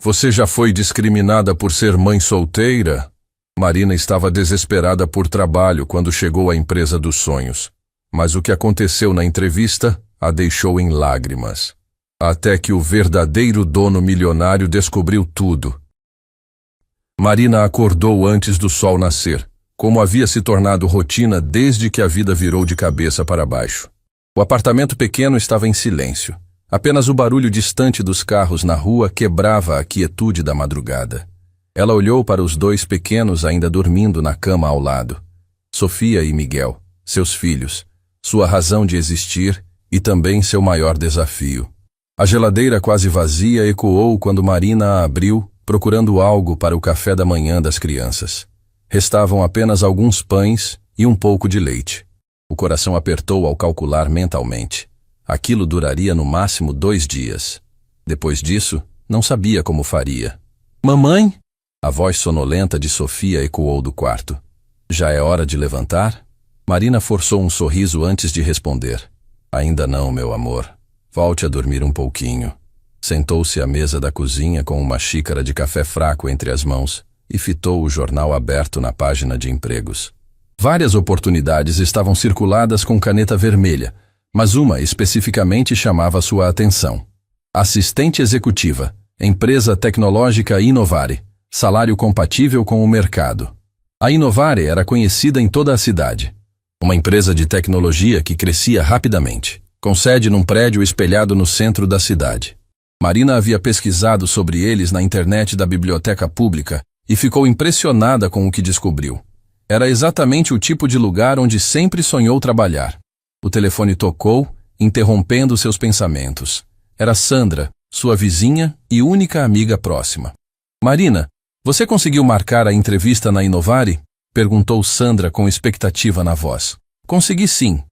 Você já foi discriminada por ser mãe solteira? Marina estava desesperada por trabalho quando chegou à empresa dos sonhos. Mas o que aconteceu na entrevista a deixou em lágrimas. Até que o verdadeiro dono milionário descobriu tudo. Marina acordou antes do sol nascer, como havia se tornado rotina desde que a vida virou de cabeça para baixo. O apartamento pequeno estava em silêncio. Apenas o barulho distante dos carros na rua quebrava a quietude da madrugada. Ela olhou para os dois pequenos ainda dormindo na cama ao lado. Sofia e Miguel, seus filhos, sua razão de existir e também seu maior desafio. A geladeira quase vazia ecoou quando Marina a abriu, procurando algo para o café da manhã das crianças. Restavam apenas alguns pães e um pouco de leite. O coração apertou ao calcular mentalmente. Aquilo duraria no máximo 2 dias. Depois disso, não sabia como faria. Mamãe? A voz sonolenta de Sofia ecoou do quarto. Já é hora de levantar? Marina forçou um sorriso antes de responder. Ainda não, meu amor. Volte a dormir um pouquinho. Sentou-se à mesa da cozinha com uma xícara de café fraco entre as mãos e fitou o jornal aberto na página de empregos. Várias oportunidades estavam circuladas com caneta vermelha, mas uma especificamente chamava sua atenção. Assistente executiva, empresa tecnológica Inovare, salário compatível com o mercado. A Inovare era conhecida em toda a cidade. Uma empresa de tecnologia que crescia rapidamente, com sede num prédio espelhado no centro da cidade. Marina havia pesquisado sobre eles na internet da biblioteca pública e ficou impressionada com o que descobriu. Era exatamente o tipo de lugar onde sempre sonhou trabalhar. O telefone tocou, interrompendo seus pensamentos. Era Sandra, sua vizinha e única amiga próxima. Marina, você conseguiu marcar a entrevista na Inovare? Perguntou Sandra com expectativa na voz. Consegui sim.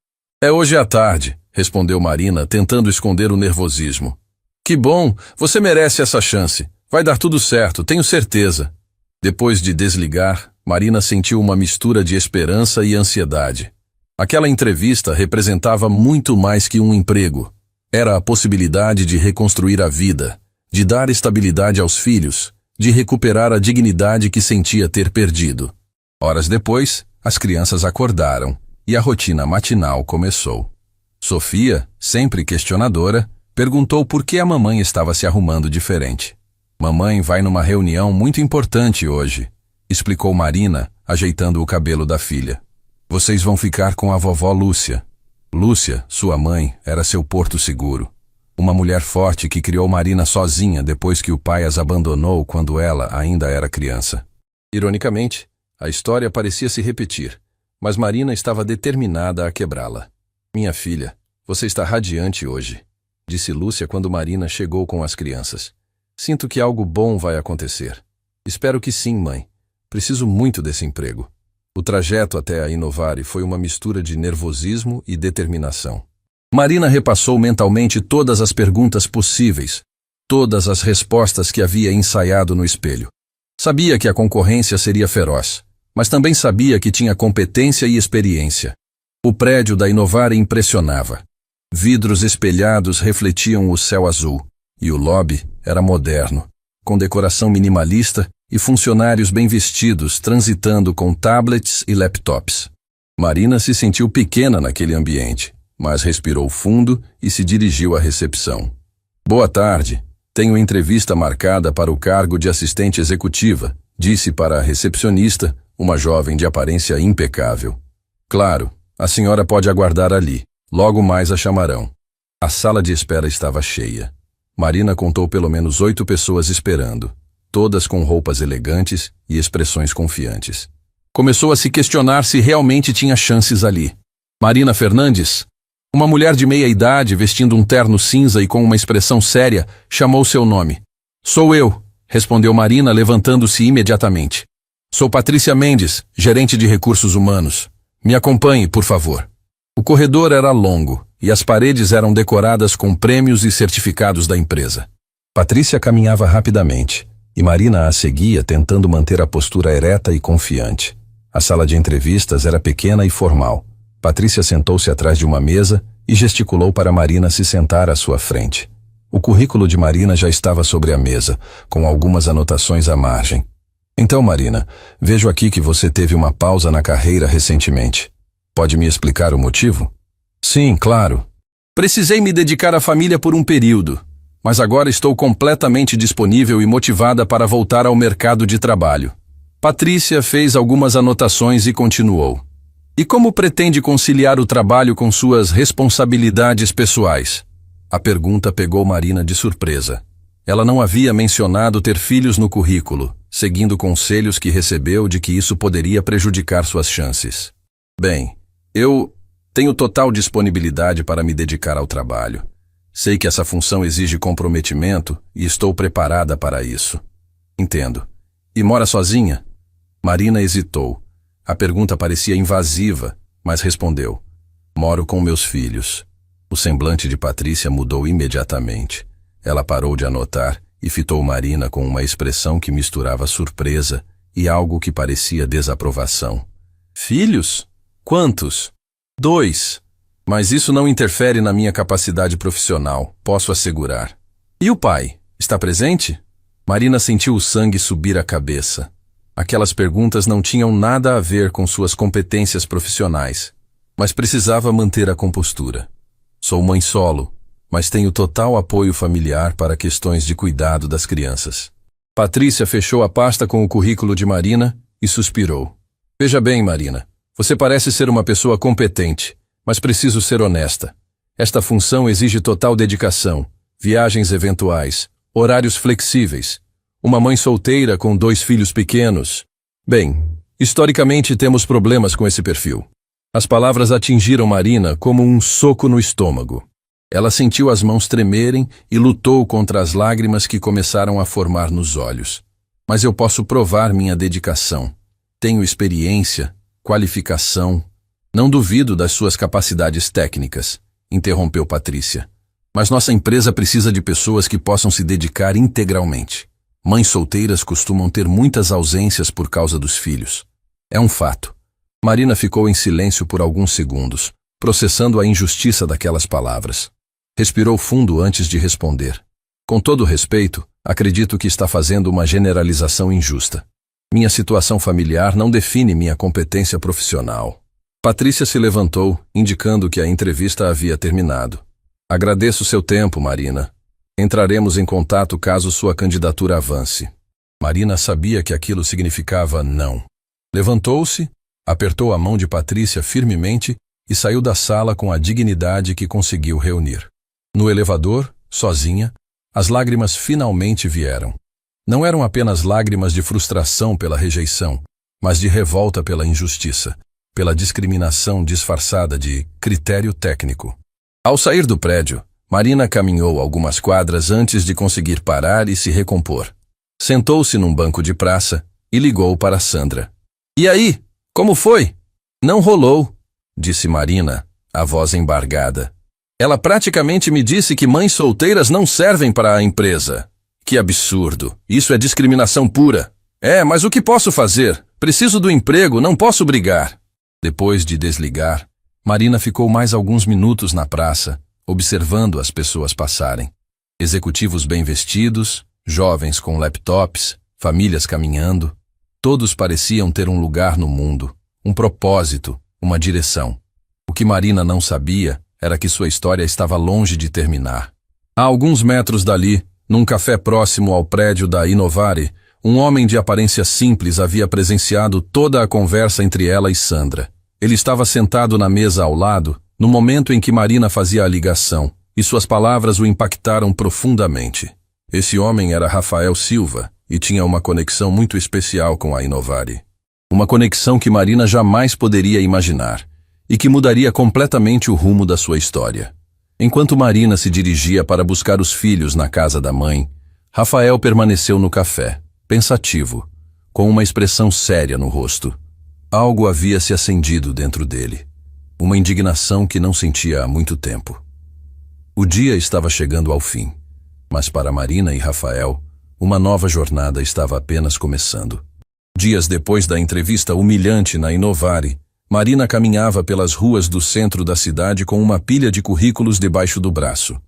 É hoje à tarde, respondeu Marina, tentando esconder o nervosismo. Que bom, você merece essa chance. Vai dar tudo certo, tenho certeza. Depois de desligar, Marina sentiu uma mistura de esperança e ansiedade. Aquela entrevista representava muito mais que um emprego. Era a possibilidade de reconstruir a vida, de dar estabilidade aos filhos, de recuperar a dignidade que sentia ter perdido. Horas depois, as crianças acordaram e a rotina matinal começou. Sofia, sempre questionadora, perguntou por que a mamãe estava se arrumando diferente. Mamãe vai numa reunião muito importante hoje, explicou Marina, ajeitando o cabelo da filha. Vocês vão ficar com a vovó Lúcia. Lúcia, sua mãe, era seu porto seguro. Uma mulher forte que criou Marina sozinha depois que o pai as abandonou quando ela ainda era criança. Ironicamente, a história parecia se repetir, mas Marina estava determinada a quebrá-la. Minha filha, você está radiante hoje, disse Lúcia quando Marina chegou com as crianças. Sinto que algo bom vai acontecer. Espero que sim, mãe. Preciso muito desse emprego. O trajeto até a Inovare foi uma mistura de nervosismo e determinação. Marina repassou mentalmente todas as perguntas possíveis, todas as respostas que havia ensaiado no espelho. Sabia que a concorrência seria feroz, mas também sabia que tinha competência e experiência. O prédio da Inovare impressionava. Vidros espelhados refletiam o céu azul, e o lobby era moderno, com decoração minimalista e funcionários bem vestidos transitando com tablets e laptops. Marina se sentiu pequena naquele ambiente, mas respirou fundo e se dirigiu à recepção. Boa tarde, tenho entrevista marcada para o cargo de assistente executiva, disse para a recepcionista, uma jovem de aparência impecável. Claro, a senhora pode aguardar ali, logo mais a chamarão. A sala de espera estava cheia. Marina contou pelo menos 8 pessoas esperando, todas com roupas elegantes e expressões confiantes. Começou a se questionar se realmente tinha chances ali. Marina Fernandes, uma mulher de meia idade vestindo um terno cinza e com uma expressão séria, chamou seu nome. Sou eu, respondeu Marina levantando-se imediatamente. Sou Patrícia Mendes, gerente de recursos humanos. Me acompanhe, por favor. O corredor era longo e as paredes eram decoradas com prêmios e certificados da empresa. Patrícia caminhava rapidamente e Marina a seguia tentando manter a postura ereta e confiante. A sala de entrevistas era pequena e formal. Patrícia sentou-se atrás de uma mesa e gesticulou para Marina se sentar à sua frente. O currículo de Marina já estava sobre a mesa, com algumas anotações à margem. Então, Marina, vejo aqui que você teve uma pausa na carreira recentemente. Pode me explicar o motivo? Sim, claro. Precisei me dedicar à família por um período, mas agora estou completamente disponível e motivada para voltar ao mercado de trabalho. Patrícia fez algumas anotações e continuou. E como pretende conciliar o trabalho com suas responsabilidades pessoais? A pergunta pegou Marina de surpresa. Ela não havia mencionado ter filhos no currículo, seguindo conselhos que recebeu de que isso poderia prejudicar suas chances. Bem, eu tenho total disponibilidade para me dedicar ao trabalho. Sei que essa função exige comprometimento e estou preparada para isso. Entendo. E mora sozinha? Marina hesitou. A pergunta parecia invasiva, mas respondeu. Moro com meus filhos. O semblante de Patrícia mudou imediatamente. Ela parou de anotar e fitou Marina com uma expressão que misturava surpresa e algo que parecia desaprovação. Filhos? Quantos? 2. Mas isso não interfere na minha capacidade profissional, posso assegurar. E o pai? Está presente? Marina sentiu o sangue subir à cabeça. Aquelas perguntas não tinham nada a ver com suas competências profissionais, mas precisava manter a compostura. Sou mãe solo, mas tenho total apoio familiar para questões de cuidado das crianças. Patrícia fechou a pasta com o currículo de Marina e suspirou. Veja bem, Marina, você parece ser uma pessoa competente, mas preciso ser honesta. Esta função exige total dedicação, viagens eventuais, horários flexíveis. Uma mãe solteira com 2 filhos pequenos. Bem, historicamente temos problemas com esse perfil. As palavras atingiram Marina como um soco no estômago. Ela sentiu as mãos tremerem e lutou contra as lágrimas que começaram a formar nos olhos. Mas eu posso provar minha dedicação. Tenho experiência, qualificação. Não duvido das suas capacidades técnicas, interrompeu Patrícia. Mas nossa empresa precisa de pessoas que possam se dedicar integralmente. Mães solteiras costumam ter muitas ausências por causa dos filhos. É um fato. Marina ficou em silêncio por alguns segundos, processando a injustiça daquelas palavras. Respirou fundo antes de responder. Com todo respeito, acredito que está fazendo uma generalização injusta. Minha situação familiar não define minha competência profissional. Patrícia se levantou, indicando que a entrevista havia terminado. Agradeço seu tempo, Marina. Entraremos em contato caso sua candidatura avance. Marina sabia que aquilo significava não. Levantou-se, apertou a mão de Patrícia firmemente e saiu da sala com a dignidade que conseguiu reunir. No elevador, sozinha, as lágrimas finalmente vieram. Não eram apenas lágrimas de frustração pela rejeição, mas de revolta pela injustiça, pela discriminação disfarçada de critério técnico. Ao sair do prédio, Marina caminhou algumas quadras antes de conseguir parar e se recompor. Sentou-se num banco de praça e ligou para Sandra. E aí, como foi? Não rolou, disse Marina, a voz embargada. Ela praticamente me disse que mães solteiras não servem para a empresa. Que absurdo, isso é discriminação pura. Mas o que posso fazer? Preciso do emprego, não posso brigar. Depois de desligar, Marina ficou mais alguns minutos na praça, observando as pessoas passarem. Executivos bem vestidos, jovens com laptops, famílias caminhando. Todos pareciam ter um lugar no mundo, um propósito, uma direção. O que Marina não sabia era que sua história estava longe de terminar. A alguns metros dali, num café próximo ao prédio da Inovare, um homem de aparência simples havia presenciado toda a conversa entre ela e Sandra. Ele estava sentado na mesa ao lado, no momento em que Marina fazia a ligação, e suas palavras o impactaram profundamente. Esse homem era Rafael Silva e tinha uma conexão muito especial com a Inovare. Uma conexão que Marina jamais poderia imaginar e que mudaria completamente o rumo da sua história. Enquanto Marina se dirigia para buscar os filhos na casa da mãe, Rafael permaneceu no café, pensativo, com uma expressão séria no rosto. Algo havia se acendido dentro dele. Uma indignação que não sentia há muito tempo. O dia estava chegando ao fim, mas para Marina e Rafael, uma nova jornada estava apenas começando. Dias depois da entrevista humilhante na Inovare, Marina caminhava pelas ruas do centro da cidade com uma pilha de currículos debaixo do braço.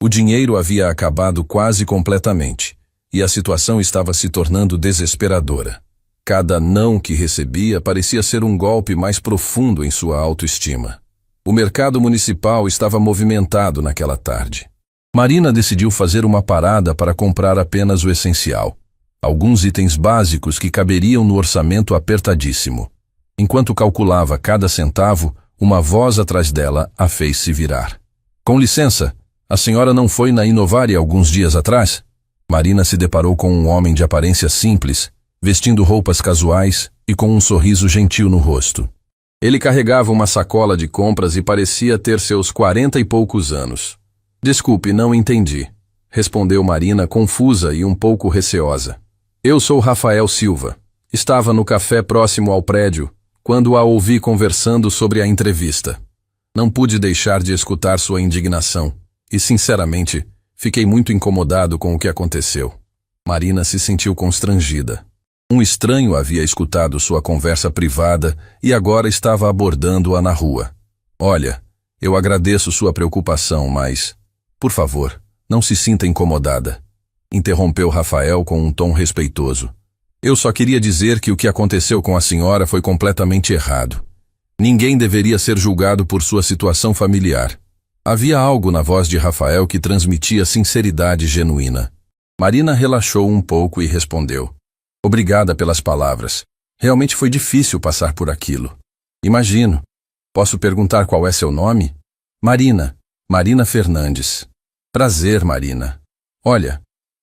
O dinheiro havia acabado quase completamente, e a situação estava se tornando desesperadora. Cada não que recebia parecia ser um golpe mais profundo em sua autoestima. O mercado municipal estava movimentado naquela tarde. Marina decidiu fazer uma parada para comprar apenas o essencial, alguns itens básicos que caberiam no orçamento apertadíssimo. Enquanto calculava cada centavo, uma voz atrás dela a fez se virar. Com licença, a senhora não foi na Inovari alguns dias atrás? Marina se deparou com um homem de aparência simples, vestindo roupas casuais e com um sorriso gentil no rosto. Ele carregava uma sacola de compras e parecia ter seus 40 e poucos anos. Desculpe, não entendi, respondeu Marina confusa e um pouco receosa. Eu sou Rafael Silva. Estava no café próximo ao prédio, quando a ouvi conversando sobre a entrevista. Não pude deixar de escutar sua indignação e, sinceramente, fiquei muito incomodado com o que aconteceu. Marina se sentiu constrangida. Um estranho havia escutado sua conversa privada e agora estava abordando-a na rua. Olha, eu agradeço sua preocupação, mas, por favor, não se sinta incomodada, interrompeu Rafael com um tom respeitoso. Eu só queria dizer que o que aconteceu com a senhora foi completamente errado. Ninguém deveria ser julgado por sua situação familiar. Havia algo na voz de Rafael que transmitia sinceridade genuína. Marina relaxou um pouco e respondeu. Obrigada pelas palavras. Realmente foi difícil passar por aquilo. Imagino. Posso perguntar qual é seu nome? Marina. Marina Fernandes. Prazer, Marina. Olha,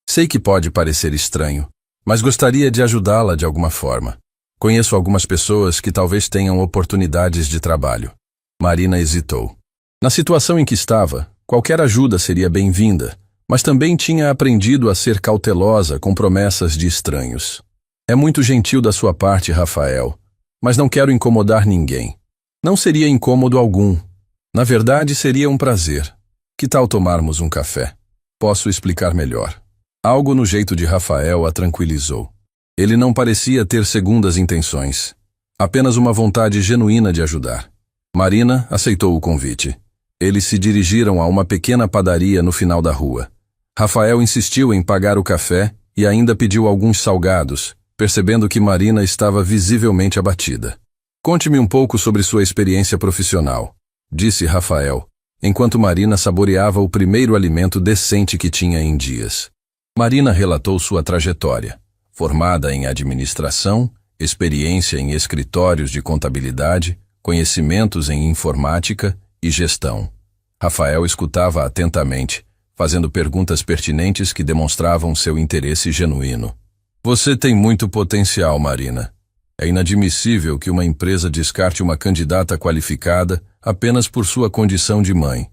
sei que pode parecer estranho, mas gostaria de ajudá-la de alguma forma. Conheço algumas pessoas que talvez tenham oportunidades de trabalho. Marina hesitou. Na situação em que estava, qualquer ajuda seria bem-vinda, mas também tinha aprendido a ser cautelosa com promessas de estranhos. É muito gentil da sua parte, Rafael, mas não quero incomodar ninguém. Não seria incômodo algum. Na verdade, seria um prazer. Que tal tomarmos um café? Posso explicar melhor. Algo no jeito de Rafael a tranquilizou. Ele não parecia ter segundas intenções, apenas uma vontade genuína de ajudar. Marina aceitou o convite. Eles se dirigiram a uma pequena padaria no final da rua. Rafael insistiu em pagar o café e ainda pediu alguns salgados, percebendo que Marina estava visivelmente abatida. Conte-me um pouco sobre sua experiência profissional, disse Rafael, enquanto Marina saboreava o primeiro alimento decente que tinha em dias. Marina relatou sua trajetória, formada em administração, experiência em escritórios de contabilidade, conhecimentos em informática e gestão. Rafael escutava atentamente, fazendo perguntas pertinentes que demonstravam seu interesse genuíno. Você tem muito potencial, Marina. É inadmissível que uma empresa descarte uma candidata qualificada apenas por sua condição de mãe.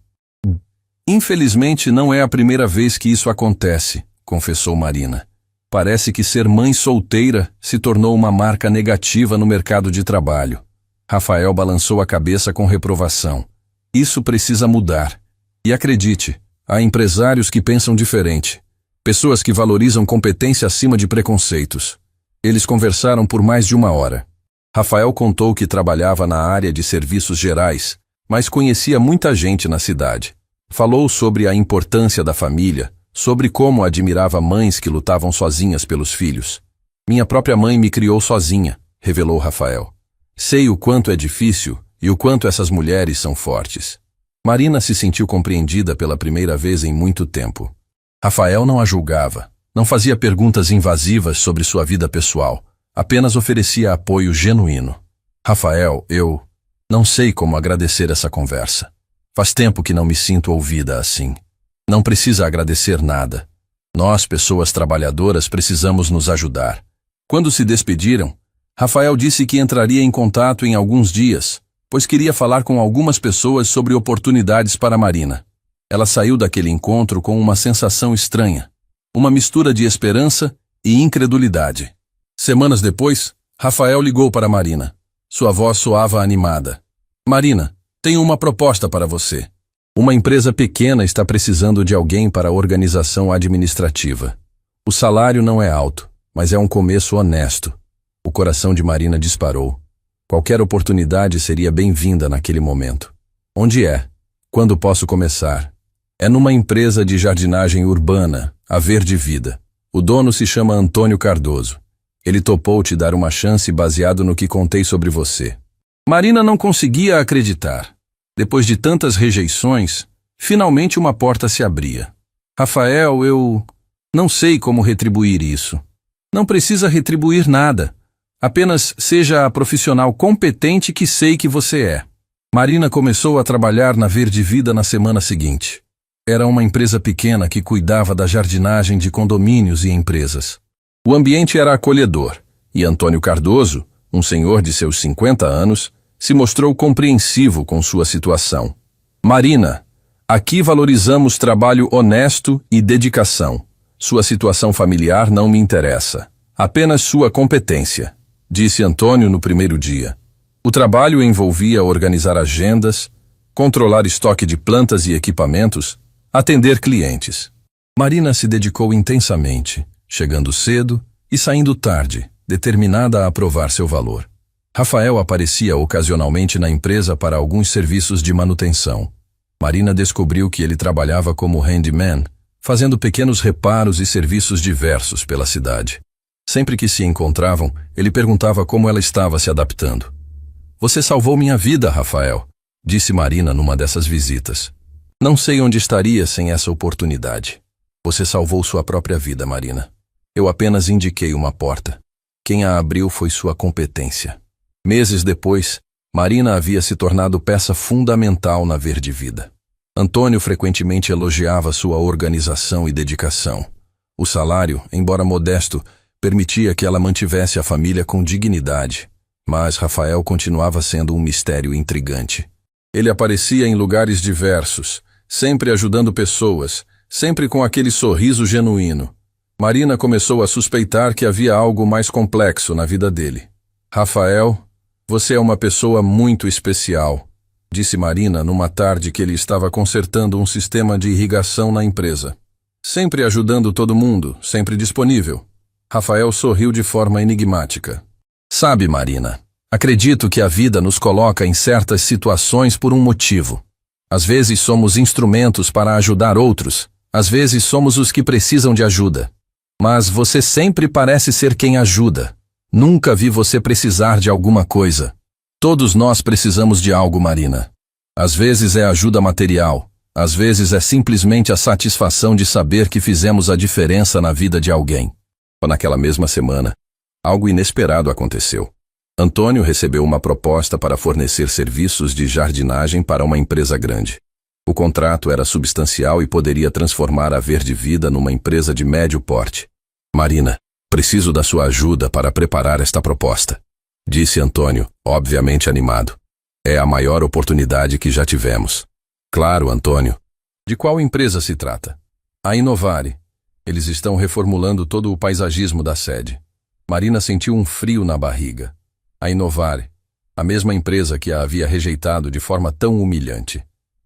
Infelizmente, não é a primeira vez que isso acontece, confessou Marina. Parece que ser mãe solteira se tornou uma marca negativa no mercado de trabalho. Rafael balançou a cabeça com reprovação. Isso precisa mudar. E acredite, há empresários que pensam diferente. Pessoas que valorizam competência acima de preconceitos. Eles conversaram por mais de 1 hora. Rafael contou que trabalhava na área de serviços gerais, mas conhecia muita gente na cidade. Falou sobre a importância da família, sobre como admirava mães que lutavam sozinhas pelos filhos. Minha própria mãe me criou sozinha, revelou Rafael. Sei o quanto é difícil e o quanto essas mulheres são fortes. Marina se sentiu compreendida pela primeira vez em muito tempo. Rafael não a julgava, não fazia perguntas invasivas sobre sua vida pessoal, apenas oferecia apoio genuíno. Rafael, eu não sei como agradecer essa conversa. Faz tempo que não me sinto ouvida assim. Não precisa agradecer nada. Nós, pessoas trabalhadoras, precisamos nos ajudar. Quando se despediram, Rafael disse que entraria em contato em alguns dias, pois queria falar com algumas pessoas sobre oportunidades para Marina. Ela saiu daquele encontro com uma sensação estranha, uma mistura de esperança e incredulidade. Semanas depois, Rafael ligou para Marina. Sua voz soava animada. Marina, tenho uma proposta para você. Uma empresa pequena está precisando de alguém para a organização administrativa. O salário não é alto, mas é um começo honesto. O coração de Marina disparou. Qualquer oportunidade seria bem-vinda naquele momento. Onde é? Quando posso começar? É numa empresa de jardinagem urbana, a Verde Vida. O dono se chama Antônio Cardoso. Ele topou te dar uma chance baseado no que contei sobre você. Marina não conseguia acreditar. Depois de tantas rejeições, finalmente uma porta se abria. Rafael, eu não sei como retribuir isso. Não precisa retribuir nada. Apenas seja a profissional competente que sei que você é. Marina começou a trabalhar na Verde Vida na semana seguinte. Era uma empresa pequena que cuidava da jardinagem de condomínios e empresas. O ambiente era acolhedor, e Antônio Cardoso, um senhor de seus 50 anos, se mostrou compreensivo com sua situação. Marina, aqui valorizamos trabalho honesto e dedicação. Sua situação familiar não me interessa. Apenas sua competência, disse Antônio no primeiro dia. O trabalho envolvia organizar agendas, controlar estoque de plantas e equipamentos, atender clientes. Marina se dedicou intensamente, chegando cedo e saindo tarde, determinada a provar seu valor. Rafael aparecia ocasionalmente na empresa para alguns serviços de manutenção. Marina descobriu que ele trabalhava como handyman, fazendo pequenos reparos e serviços diversos pela cidade. Sempre que se encontravam, ele perguntava como ela estava se adaptando. Você salvou minha vida, Rafael, disse Marina numa dessas visitas. Não sei onde estaria sem essa oportunidade. Você salvou sua própria vida, Marina. Eu apenas indiquei uma porta. Quem a abriu foi sua competência. Meses depois, Marina havia se tornado peça fundamental na Verde Vida. Antônio frequentemente elogiava sua organização e dedicação. O salário, embora modesto, permitia que ela mantivesse a família com dignidade, mas Rafael continuava sendo um mistério intrigante. Ele aparecia em lugares diversos, sempre ajudando pessoas, sempre com aquele sorriso genuíno. Marina começou a suspeitar que havia algo mais complexo na vida dele. Rafael, você é uma pessoa muito especial, disse Marina numa tarde que ele estava consertando um sistema de irrigação na empresa. Sempre ajudando todo mundo, sempre disponível. Rafael sorriu de forma enigmática. Sabe, Marina, acredito que a vida nos coloca em certas situações por um motivo. Às vezes somos instrumentos para ajudar outros, às vezes somos os que precisam de ajuda. Mas você sempre parece ser quem ajuda. Nunca vi você precisar de alguma coisa. Todos nós precisamos de algo, Marina. Às vezes é ajuda material, às vezes é simplesmente a satisfação de saber que fizemos a diferença na vida de alguém. Naquela mesma semana, algo inesperado aconteceu. Antônio recebeu uma proposta para fornecer serviços de jardinagem para uma empresa grande. O contrato era substancial e poderia transformar a Verde Vida numa empresa de médio porte. Marina, preciso da sua ajuda para preparar esta proposta, disse Antônio, obviamente animado. É a maior oportunidade que já tivemos. Claro, Antônio. De qual empresa se trata? A Inovare. Eles estão reformulando todo o paisagismo da sede. Marina sentiu um frio na barriga. A Inovare, a mesma empresa que a havia rejeitado de forma tão humilhante.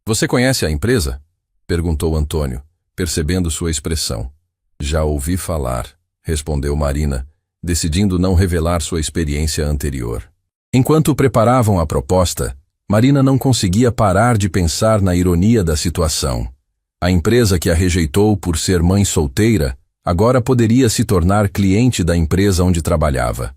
Você conhece a empresa? Perguntou Antônio, percebendo sua expressão. Já ouvi falar, respondeu Marina, decidindo não revelar sua experiência anterior. Enquanto preparavam a proposta, Marina não conseguia parar de pensar na ironia da situação. A empresa que a rejeitou por ser mãe solteira, agora poderia se tornar cliente da empresa onde trabalhava.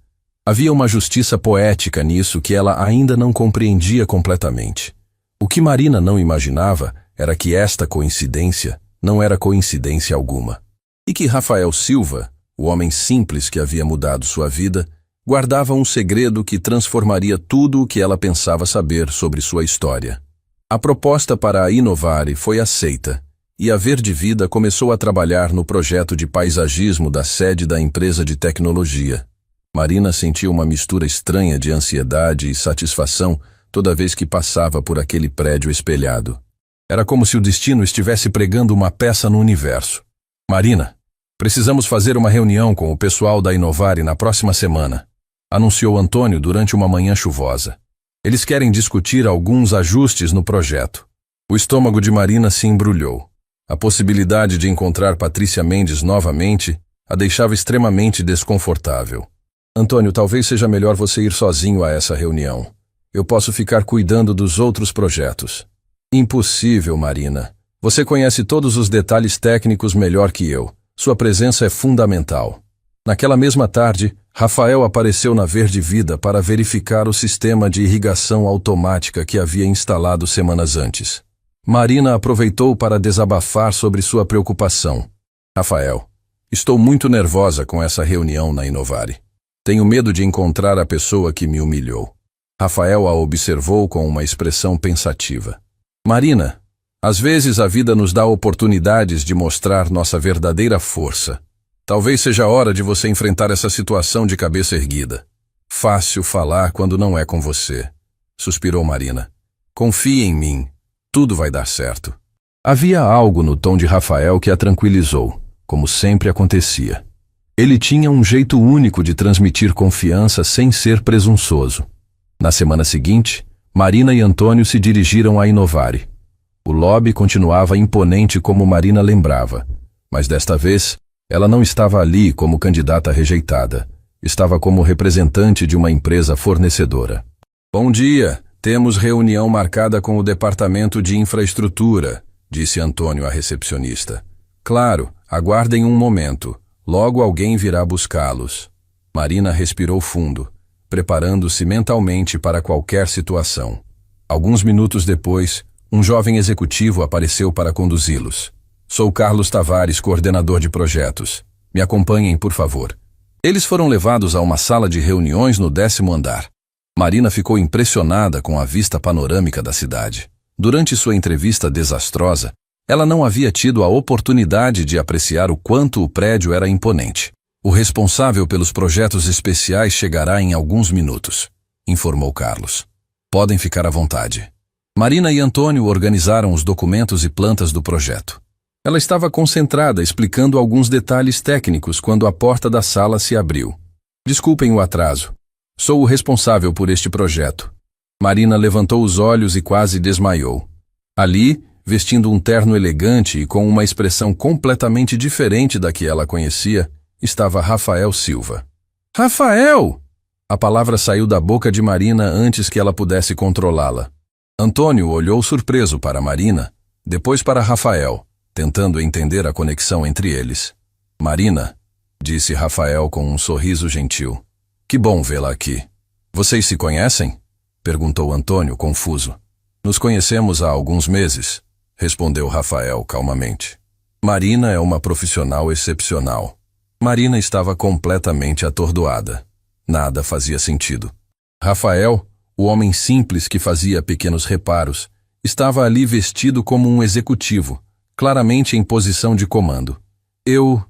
Havia uma justiça poética nisso que ela ainda não compreendia completamente. O que Marina não imaginava era que esta coincidência não era coincidência alguma. E que Rafael Silva, o homem simples que havia mudado sua vida, guardava um segredo que transformaria tudo o que ela pensava saber sobre sua história. A proposta para a Inovare foi aceita, e a Verde Vida começou a trabalhar no projeto de paisagismo da sede da empresa de tecnologia. Marina sentiu uma mistura estranha de ansiedade e satisfação toda vez que passava por aquele prédio espelhado. Era como se o destino estivesse pregando uma peça no universo. Marina, precisamos fazer uma reunião com o pessoal da Inovare na próxima semana, anunciou Antônio durante uma manhã chuvosa. Eles querem discutir alguns ajustes no projeto. O estômago de Marina se embrulhou. A possibilidade de encontrar Patrícia Mendes novamente a deixava extremamente desconfortável. Antônio, talvez seja melhor você ir sozinho a essa reunião. Eu posso ficar cuidando dos outros projetos. Impossível, Marina. Você conhece todos os detalhes técnicos melhor que eu. Sua presença é fundamental. Naquela mesma tarde, Rafael apareceu na Verde Vida para verificar o sistema de irrigação automática que havia instalado semanas antes. Marina aproveitou para desabafar sobre sua preocupação. Rafael, estou muito nervosa com essa reunião na Inovare. Tenho medo de encontrar a pessoa que me humilhou. Rafael a observou com uma expressão pensativa. Marina, às vezes a vida nos dá oportunidades de mostrar nossa verdadeira força. Talvez seja a hora de você enfrentar essa situação de cabeça erguida. Fácil falar quando não é com você, suspirou Marina. Confie em mim, tudo vai dar certo. Havia algo no tom de Rafael que a tranquilizou, como sempre acontecia. Ele tinha um jeito único de transmitir confiança sem ser presunçoso. Na semana seguinte, Marina e Antônio se dirigiram à Inovare. O lobby continuava imponente como Marina lembrava, mas desta vez, ela não estava ali como candidata rejeitada. Estava como representante de uma empresa fornecedora. Bom dia, temos reunião marcada com o departamento de infraestrutura, disse Antônio à recepcionista. Claro, aguardem um momento, logo alguém virá buscá-los. Marina respirou fundo, preparando-se mentalmente para qualquer situação. Alguns minutos depois, um jovem executivo apareceu para conduzi-los. Sou Carlos Tavares, coordenador de projetos. Me acompanhem, por favor. Eles foram levados a uma sala de reuniões no 10º andar. Marina ficou impressionada com a vista panorâmica da cidade. Durante sua entrevista desastrosa, ela não havia tido a oportunidade de apreciar o quanto o prédio era imponente. O responsável pelos projetos especiais chegará em alguns minutos, informou Carlos. Podem ficar à vontade. Marina e Antônio organizaram os documentos e plantas do projeto. Ela estava concentrada explicando alguns detalhes técnicos quando a porta da sala se abriu. Desculpem o atraso. Sou o responsável por este projeto. Marina levantou os olhos e quase desmaiou. Ali, vestindo um terno elegante e com uma expressão completamente diferente da que ela conhecia, estava Rafael Silva. Rafael! A palavra saiu da boca de Marina antes que ela pudesse controlá-la. Antônio olhou surpreso para Marina, depois para Rafael, tentando entender a conexão entre eles. Marina, disse Rafael com um sorriso gentil. Que bom vê-la aqui. Vocês se conhecem? Perguntou Antônio, confuso. Nos conhecemos há alguns meses, respondeu Rafael calmamente. Marina é uma profissional excepcional. Marina estava completamente atordoada. Nada fazia sentido. Rafael, o homem simples que fazia pequenos reparos, estava ali vestido como um executivo, claramente em posição de comando. Eu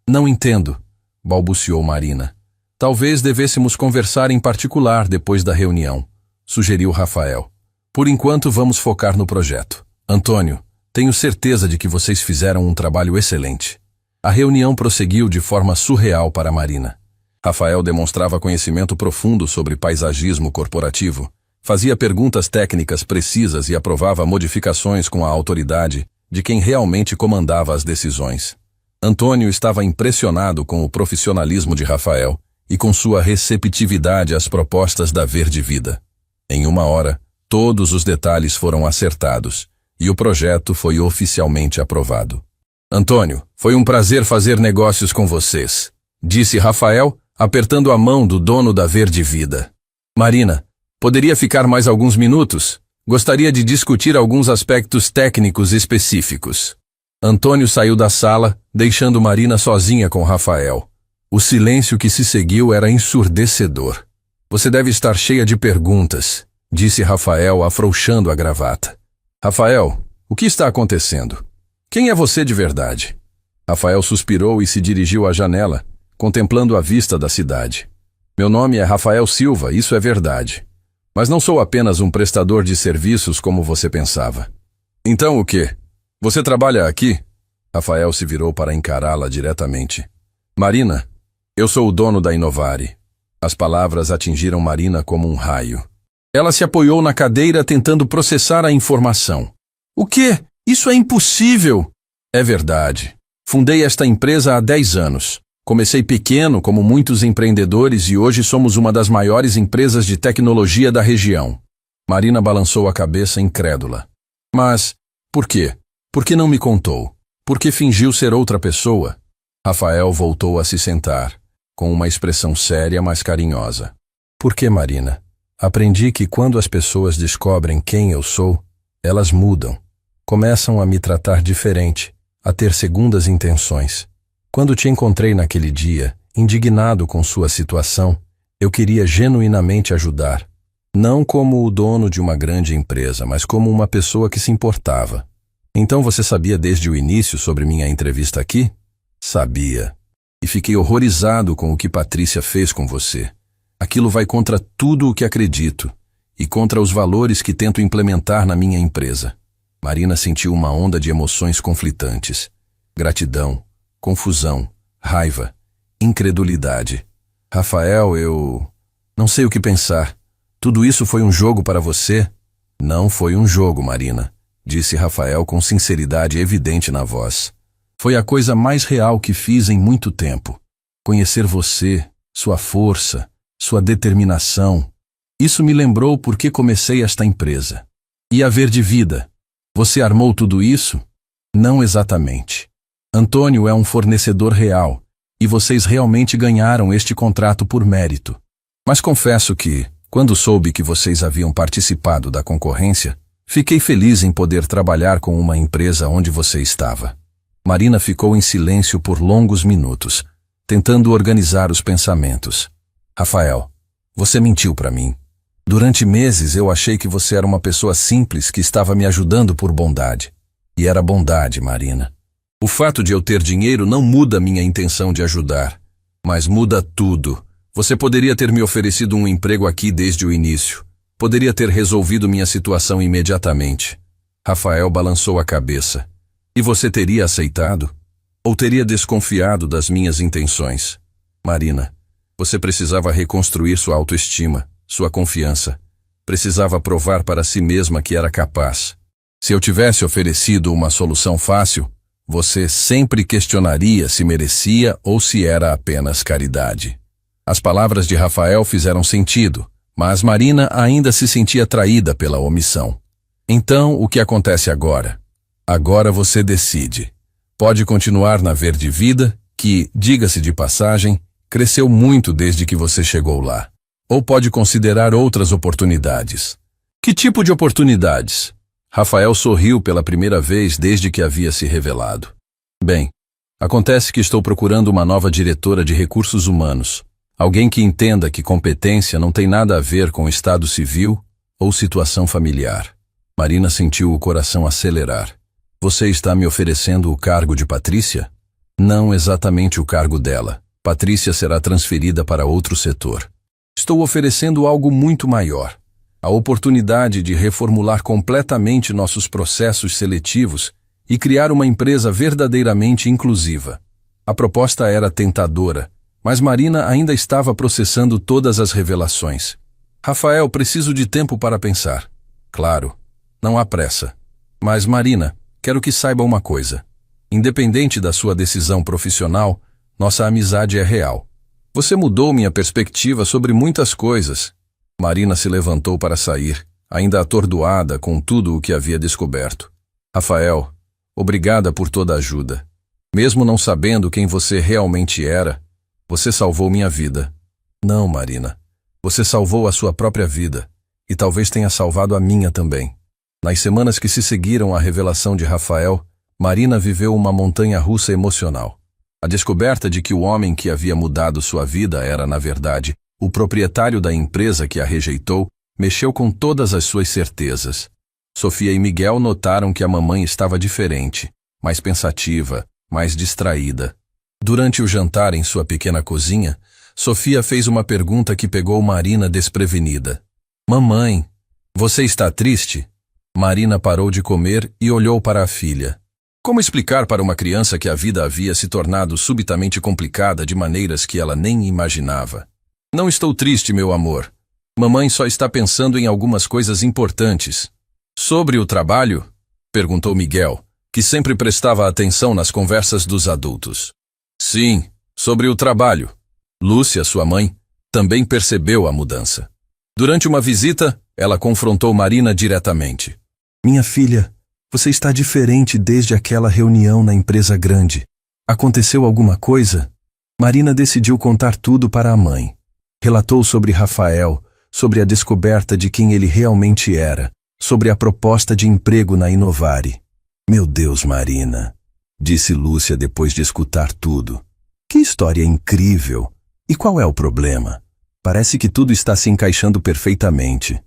não entendo, balbuciou Marina. Talvez devêssemos conversar em particular depois da reunião, sugeriu Rafael. Por enquanto vamos focar no projeto. Antônio, tenho certeza de que vocês fizeram um trabalho excelente. A reunião prosseguiu de forma surreal para Marina. Rafael demonstrava conhecimento profundo sobre paisagismo corporativo, fazia perguntas técnicas precisas e aprovava modificações com a autoridade de quem realmente comandava as decisões. Antônio estava impressionado com o profissionalismo de Rafael e com sua receptividade às propostas da Verde Vida. Em uma hora, todos os detalhes foram acertados e o projeto foi oficialmente aprovado. Antônio, foi um prazer fazer negócios com vocês, disse Rafael, apertando a mão do dono da Verde Vida. Marina, poderia ficar mais alguns minutos? Gostaria de discutir alguns aspectos técnicos específicos. Antônio saiu da sala, deixando Marina sozinha com Rafael. O silêncio que se seguiu era ensurdecedor. Você deve estar cheia de perguntas, disse Rafael, afrouxando a gravata. Rafael, o que está acontecendo? Quem é você de verdade? Rafael suspirou e se dirigiu à janela, contemplando a vista da cidade. Meu nome é Rafael Silva, isso é verdade. Mas não sou apenas um prestador de serviços como você pensava. Então o quê? Você trabalha aqui? Rafael se virou para encará-la diretamente. Marina, eu sou o dono da Inovare. As palavras atingiram Marina como um raio. Ela se apoiou na cadeira tentando processar a informação. O quê? Isso é impossível! É verdade. Fundei esta empresa há 10 anos. Comecei pequeno, como muitos empreendedores, e hoje somos uma das maiores empresas de tecnologia da região. Marina balançou a cabeça incrédula. Mas, por quê? Por que não me contou? Por que fingiu ser outra pessoa? Rafael voltou a se sentar, com uma expressão séria, mas carinhosa. Por que, Marina? Aprendi que quando as pessoas descobrem quem eu sou, elas mudam. Começam a me tratar diferente, a ter segundas intenções. Quando te encontrei naquele dia, indignado com sua situação, eu queria genuinamente ajudar. Não como o dono de uma grande empresa, mas como uma pessoa que se importava. Então você sabia desde o início sobre minha entrevista aqui? Sabia. E fiquei horrorizado com o que Patrícia fez com você. Aquilo vai contra tudo o que acredito e contra os valores que tento implementar na minha empresa. Marina sentiu uma onda de emoções conflitantes. Gratidão, confusão, raiva, incredulidade. Rafael, eu não sei o que pensar. Tudo isso foi um jogo para você? Não foi um jogo, Marina, disse Rafael com sinceridade evidente na voz. Foi a coisa mais real que fiz em muito tempo. Conhecer você, sua força, sua determinação. Isso me lembrou por que comecei esta empresa. E a Verde Vida. Você armou tudo isso? Não exatamente. Antônio é um fornecedor real, e vocês realmente ganharam este contrato por mérito. Mas confesso que, quando soube que vocês haviam participado da concorrência, fiquei feliz em poder trabalhar com uma empresa onde você estava. Marina ficou em silêncio por longos minutos, tentando organizar os pensamentos. Rafael, você mentiu para mim. Durante meses eu achei que você era uma pessoa simples que estava me ajudando por bondade. E era bondade, Marina. O fato de eu ter dinheiro não muda minha intenção de ajudar, mas muda tudo. Você poderia ter me oferecido um emprego aqui desde o início. Poderia ter resolvido minha situação imediatamente. Rafael balançou a cabeça. E você teria aceitado? Ou teria desconfiado das minhas intenções? Marina, você precisava reconstruir sua autoestima, sua confiança. Precisava provar para si mesma que era capaz. Se eu tivesse oferecido uma solução fácil, você sempre questionaria se merecia ou se era apenas caridade. As palavras de Rafael fizeram sentido, mas Marina ainda se sentia traída pela omissão. Então, o que acontece agora? Agora você decide. Pode continuar na Verde Vida, que, diga-se de passagem, cresceu muito desde que você chegou lá. Ou pode considerar outras oportunidades. Que tipo de oportunidades? Rafael sorriu pela primeira vez desde que havia se revelado. Bem, acontece que estou procurando uma nova diretora de recursos humanos. Alguém que entenda que competência não tem nada a ver com estado civil ou situação familiar. Marina sentiu o coração acelerar. Você está me oferecendo o cargo de Patrícia? Não exatamente o cargo dela. Patrícia será transferida para outro setor. Estou oferecendo algo muito maior. A oportunidade de reformular completamente nossos processos seletivos e criar uma empresa verdadeiramente inclusiva. A proposta era tentadora, mas Marina ainda estava processando todas as revelações. Rafael, preciso de tempo para pensar. Claro, não há pressa. Mas Marina, quero que saiba uma coisa. Independente da sua decisão profissional, nossa amizade é real. Você mudou minha perspectiva sobre muitas coisas. Marina se levantou para sair, ainda atordoada com tudo o que havia descoberto. Rafael, obrigada por toda a ajuda. Mesmo não sabendo quem você realmente era, você salvou minha vida. Não, Marina. Você salvou a sua própria vida, e talvez tenha salvado a minha também. Nas semanas que se seguiram à revelação de Rafael, Marina viveu uma montanha-russa emocional. A descoberta de que o homem que havia mudado sua vida era, na verdade, o proprietário da empresa que a rejeitou, mexeu com todas as suas certezas. Sofia e Miguel notaram que a mamãe estava diferente, mais pensativa, mais distraída. Durante o jantar em sua pequena cozinha, Sofia fez uma pergunta que pegou Marina desprevenida. Mamãe, você está triste? Marina parou de comer e olhou para a filha. Como explicar para uma criança que a vida havia se tornado subitamente complicada de maneiras que ela nem imaginava? Não estou triste, meu amor. Mamãe só está pensando em algumas coisas importantes. Sobre o trabalho? Perguntou Miguel, que sempre prestava atenção nas conversas dos adultos. Sim, sobre o trabalho. Lúcia, sua mãe, também percebeu a mudança. Durante uma visita, ela confrontou Marina diretamente. Minha filha, Você está diferente desde aquela reunião na empresa grande. Aconteceu alguma coisa? Marina decidiu contar tudo para a mãe. Relatou sobre Rafael, sobre a descoberta de quem ele realmente era, sobre a proposta de emprego na Inovare. Meu Deus, Marina, disse Lúcia depois de escutar tudo. Que história incrível! E qual é o problema? Parece que tudo está se encaixando perfeitamente.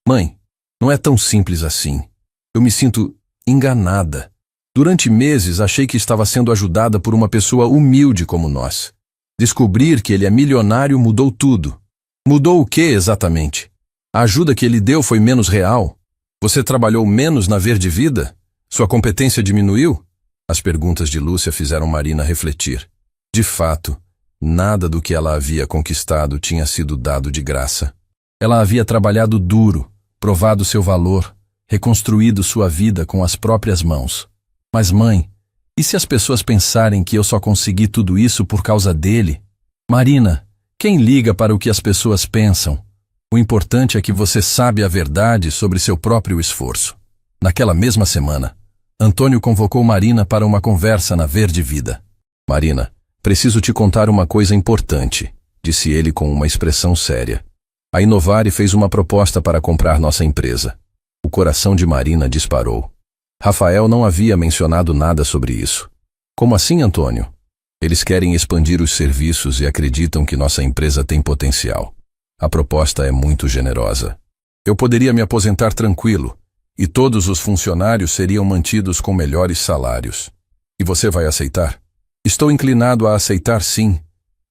Mãe, não é tão simples assim. Eu me sinto enganada. Durante meses achei que estava sendo ajudada por uma pessoa humilde como nós. Descobrir que ele é milionário mudou tudo. Mudou o que exatamente? A ajuda que ele deu foi menos real? Você trabalhou menos na Verde Vida? Sua competência diminuiu? As perguntas de Lúcia fizeram Marina refletir. De fato, nada do que ela havia conquistado tinha sido dado de graça. Ela havia trabalhado duro, provado seu valor, reconstruído sua vida com as próprias mãos. Mas mãe, e se as pessoas pensarem que eu só consegui tudo isso por causa dele? Marina, quem liga para o que as pessoas pensam? O importante é que você sabe a verdade sobre seu próprio esforço. Naquela mesma semana, Antônio convocou Marina para uma conversa na Verde Vida. Marina, preciso te contar uma coisa importante, disse ele com uma expressão séria. A Inovare fez uma proposta para comprar nossa empresa. O coração de Marina disparou. Rafael não havia mencionado nada sobre isso. Como assim, Antônio? Eles querem expandir os serviços e acreditam que nossa empresa tem potencial. A proposta é muito generosa. Eu poderia me aposentar tranquilo, e todos os funcionários seriam mantidos com melhores salários. E você vai aceitar? Estou inclinado a aceitar sim,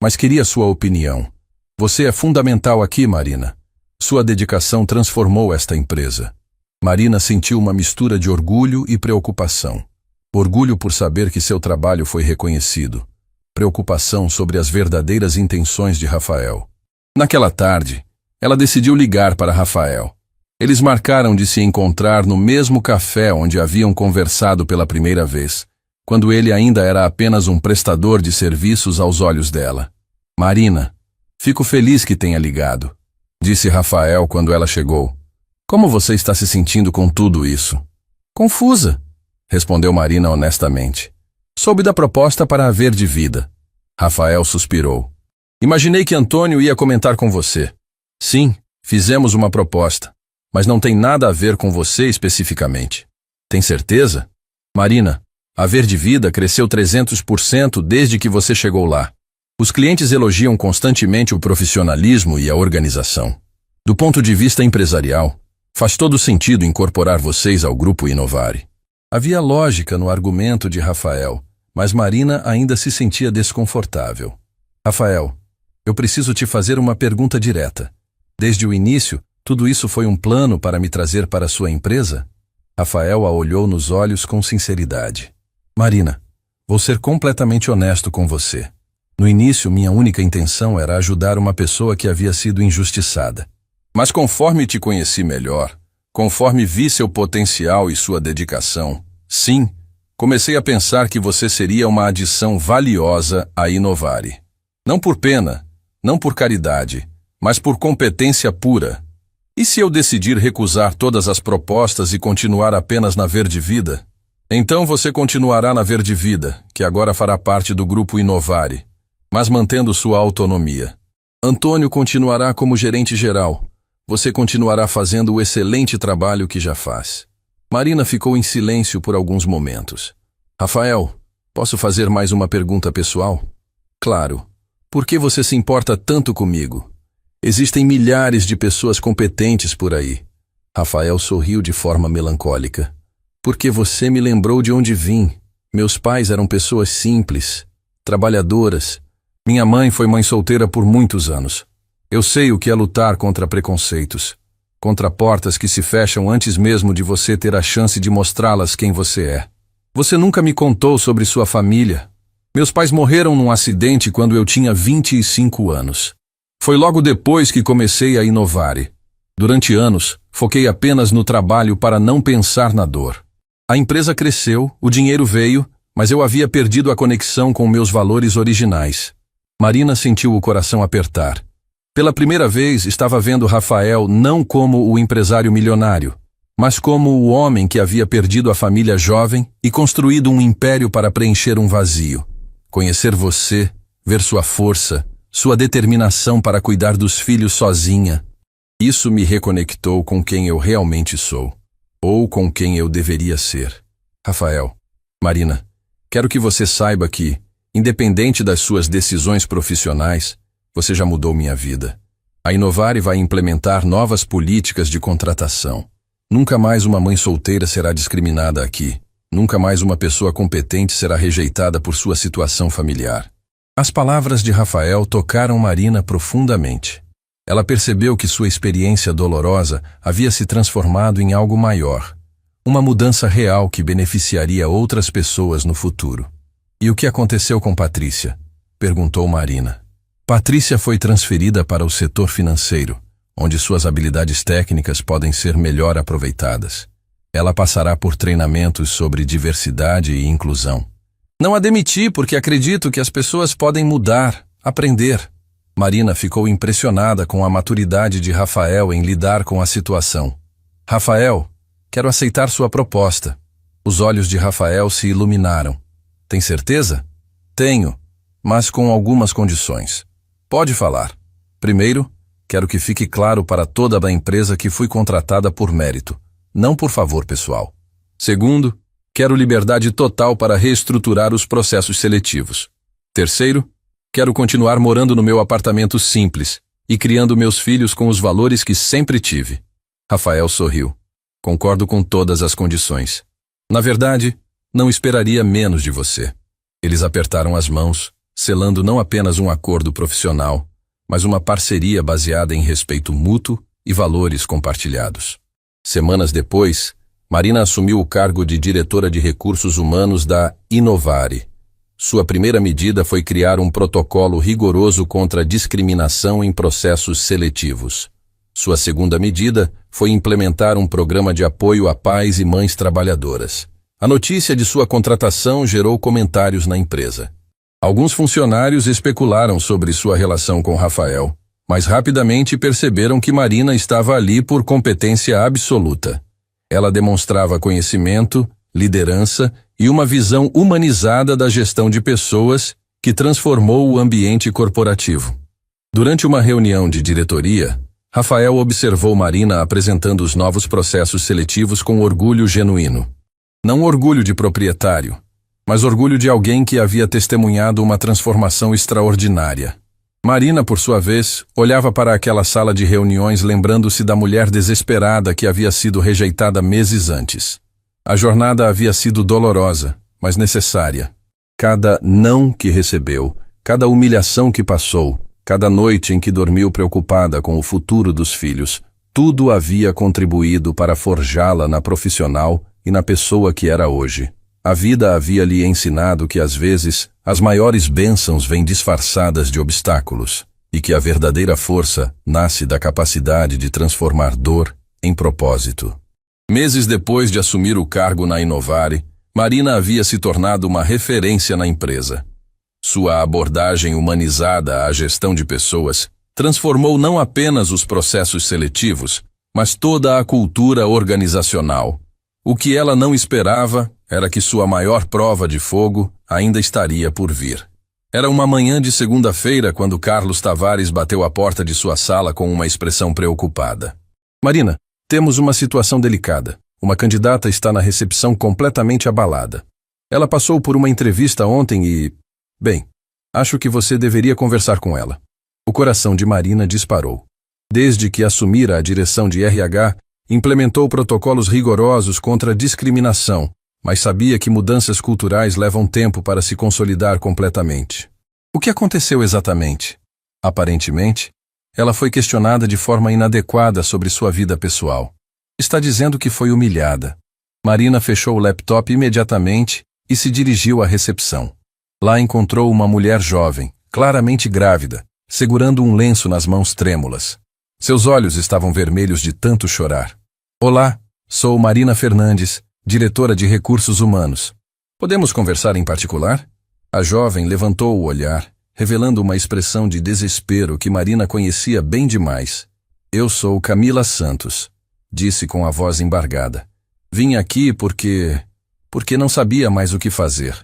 mas queria sua opinião. Você é fundamental aqui, Marina. Sua dedicação transformou esta empresa. Marina sentiu uma mistura de orgulho e preocupação. Orgulho por saber que seu trabalho foi reconhecido. Preocupação sobre as verdadeiras intenções de Rafael. Naquela tarde, ela decidiu ligar para Rafael. Eles marcaram de se encontrar no mesmo café onde haviam conversado pela primeira vez, quando ele ainda era apenas um prestador de serviços aos olhos dela. Marina, fico feliz que tenha ligado, disse Rafael quando ela chegou. Como você está se sentindo com tudo isso? Confusa, respondeu Marina honestamente. Soube da proposta para a Verde Vida. Rafael suspirou. Imaginei que Antônio ia comentar com você. Sim, fizemos uma proposta, mas não tem nada a ver com você especificamente. Tem certeza? Marina, a Verde Vida cresceu 300% desde que você chegou lá. Os clientes elogiam constantemente o profissionalismo e a organização. Do ponto de vista empresarial, faz todo sentido incorporar vocês ao grupo Inovare. Havia lógica no argumento de Rafael, mas Marina ainda se sentia desconfortável. Rafael, eu preciso te fazer uma pergunta direta. Desde o início, tudo isso foi um plano para me trazer para sua empresa? Rafael a olhou nos olhos com sinceridade. Marina, vou ser completamente honesto com você. No início, minha única intenção era ajudar uma pessoa que havia sido injustiçada. Mas conforme te conheci melhor, conforme vi seu potencial e sua dedicação, sim, comecei a pensar que você seria uma adição valiosa à Inovare. Não por pena, não por caridade, mas por competência pura. E se eu decidir recusar todas as propostas e continuar apenas na Verde Vida? Então você continuará na Verde Vida, que agora fará parte do grupo Inovare, mas mantendo sua autonomia. Antônio continuará como gerente geral. Você continuará fazendo o excelente trabalho que já faz. Marina ficou em silêncio por alguns momentos. Rafael, posso fazer mais uma pergunta pessoal? Claro. Por que você se importa tanto comigo? Existem milhares de pessoas competentes por aí. Rafael sorriu de forma melancólica. Porque você me lembrou de onde vim. Meus pais eram pessoas simples, trabalhadoras. Minha mãe foi mãe solteira por muitos anos. Eu sei o que é lutar contra preconceitos, contra portas que se fecham antes mesmo de você ter a chance de mostrá-las quem você é. Você nunca me contou sobre sua família. Meus pais morreram num acidente quando eu tinha 25 anos. Foi logo depois que comecei a Inovare. Durante anos, foquei apenas no trabalho para não pensar na dor. A empresa cresceu, o dinheiro veio, mas eu havia perdido a conexão com meus valores originais. Marina sentiu o coração apertar. Pela primeira vez, estava vendo Rafael não como o empresário milionário, mas como o homem que havia perdido a família jovem e construído um império para preencher um vazio. Conhecer você, ver sua força, sua determinação para cuidar dos filhos sozinha, isso me reconectou com quem eu realmente sou, ou com quem eu deveria ser. Rafael, Marina, quero que você saiba que, independente das suas decisões profissionais, você já mudou minha vida. A Inovare vai implementar novas políticas de contratação. Nunca mais uma mãe solteira será discriminada aqui. Nunca mais uma pessoa competente será rejeitada por sua situação familiar. As palavras de Rafael tocaram Marina profundamente. Ela percebeu que sua experiência dolorosa havia se transformado em algo maior. Uma mudança real que beneficiaria outras pessoas no futuro. E o que aconteceu com Patrícia? Perguntou Marina. Patrícia foi transferida para o setor financeiro, onde suas habilidades técnicas podem ser melhor aproveitadas. Ela passará por treinamentos sobre diversidade e inclusão. Não a demiti porque acredito que as pessoas podem mudar, aprender. Marina ficou impressionada com a maturidade de Rafael em lidar com a situação. Rafael, quero aceitar sua proposta. Os olhos de Rafael se iluminaram. Tem certeza? Tenho, mas com algumas condições. Pode falar. Primeiro, quero que fique claro para toda a empresa que fui contratada por mérito, não por favor pessoal. Segundo, quero liberdade total para reestruturar os processos seletivos. Terceiro, quero continuar morando no meu apartamento simples e criando meus filhos com os valores que sempre tive. Rafael sorriu. Concordo com todas as condições. Na verdade, não esperaria menos de você. Eles apertaram as mãos, selando não apenas um acordo profissional, mas uma parceria baseada em respeito mútuo e valores compartilhados. Semanas depois, Marina assumiu o cargo de diretora de recursos humanos da Inovare. Sua primeira medida foi criar um protocolo rigoroso contra a discriminação em processos seletivos. Sua segunda medida foi implementar um programa de apoio a pais e mães trabalhadoras. A notícia de sua contratação gerou comentários na empresa. Alguns funcionários especularam sobre sua relação com Rafael, mas rapidamente perceberam que Marina estava ali por competência absoluta. Ela demonstrava conhecimento, liderança e uma visão humanizada da gestão de pessoas que transformou o ambiente corporativo. Durante uma reunião de diretoria, Rafael observou Marina apresentando os novos processos seletivos com orgulho genuíno. Não orgulho de proprietário, mas orgulho de alguém que havia testemunhado uma transformação extraordinária. Marina, por sua vez, olhava para aquela sala de reuniões lembrando-se da mulher desesperada que havia sido rejeitada meses antes. A jornada havia sido dolorosa, mas necessária. Cada não que recebeu, cada humilhação que passou, cada noite em que dormiu preocupada com o futuro dos filhos, tudo havia contribuído para forjá-la na profissional e na pessoa que era hoje. A vida havia lhe ensinado que, às vezes, as maiores bênçãos vêm disfarçadas de obstáculos, e que a verdadeira força nasce da capacidade de transformar dor em propósito. Meses depois de assumir o cargo na Inovare, Marina havia se tornado uma referência na empresa. Sua abordagem humanizada à gestão de pessoas transformou não apenas os processos seletivos, mas toda a cultura organizacional. O que ela não esperava era que sua maior prova de fogo ainda estaria por vir. Era uma manhã de segunda-feira quando Carlos Tavares bateu à porta de sua sala com uma expressão preocupada. Marina, temos uma situação delicada. Uma candidata está na recepção completamente abalada. Ela passou por uma entrevista ontem e... Bem, acho que você deveria conversar com ela. O coração de Marina disparou. Desde que assumira a direção de RH, implementou protocolos rigorosos contra a discriminação, mas sabia que mudanças culturais levam tempo para se consolidar completamente. O que aconteceu exatamente? Aparentemente, ela foi questionada de forma inadequada sobre sua vida pessoal. Está dizendo que foi humilhada. Marina fechou o laptop imediatamente e se dirigiu à recepção. Lá encontrou uma mulher jovem, claramente grávida, segurando um lenço nas mãos trêmulas. Seus olhos estavam vermelhos de tanto chorar. Olá, sou Marina Fernandes, diretora de recursos humanos. Podemos conversar em particular? A jovem levantou o olhar, revelando uma expressão de desespero que Marina conhecia bem demais. Eu sou Camila Santos, disse com a voz embargada. Vim aqui porque não sabia mais o que fazer.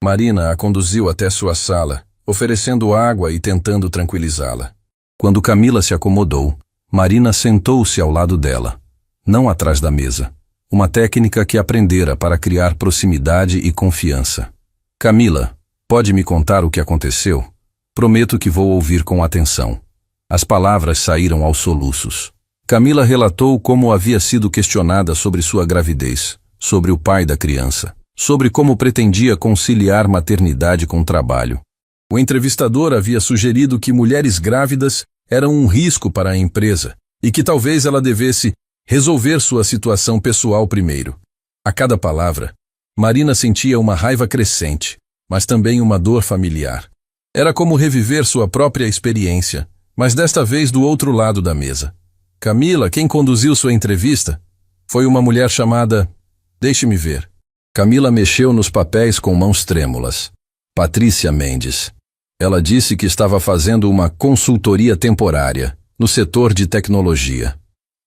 Marina a conduziu até sua sala, oferecendo água e tentando tranquilizá-la. Quando Camila se acomodou, Marina sentou-se ao lado dela, não atrás da mesa. Uma técnica que aprendera para criar proximidade e confiança. Camila, pode me contar o que aconteceu? Prometo que vou ouvir com atenção. As palavras saíram aos soluços. Camila relatou como havia sido questionada sobre sua gravidez, sobre o pai da criança, sobre como pretendia conciliar maternidade com trabalho. O entrevistador havia sugerido que mulheres grávidas eram um risco para a empresa e que talvez ela devesse resolver sua situação pessoal primeiro. A cada palavra, Marina sentia uma raiva crescente, mas também uma dor familiar. Era como reviver sua própria experiência, mas desta vez do outro lado da mesa. Camila, quem conduziu sua entrevista, foi uma mulher chamada... Deixe-me ver. Camila mexeu nos papéis com mãos trêmulas. Patrícia Mendes. Ela disse que estava fazendo uma consultoria temporária, no setor de tecnologia.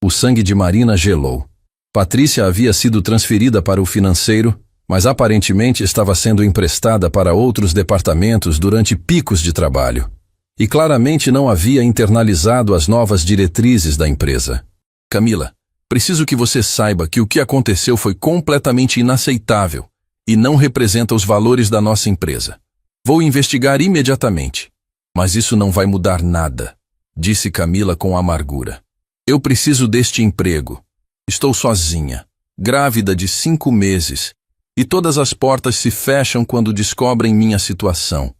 O sangue de Marina gelou. Patrícia havia sido transferida para o financeiro, mas aparentemente estava sendo emprestada para outros departamentos durante picos de trabalho. E claramente não havia internalizado as novas diretrizes da empresa. Camila, preciso que você saiba que o que aconteceu foi completamente inaceitável e não representa os valores da nossa empresa. Vou investigar imediatamente. Mas isso não vai mudar nada, disse Camila com amargura. Eu preciso deste emprego. Estou sozinha, grávida de 5 meses, e todas as portas se fecham quando descobrem minha situação.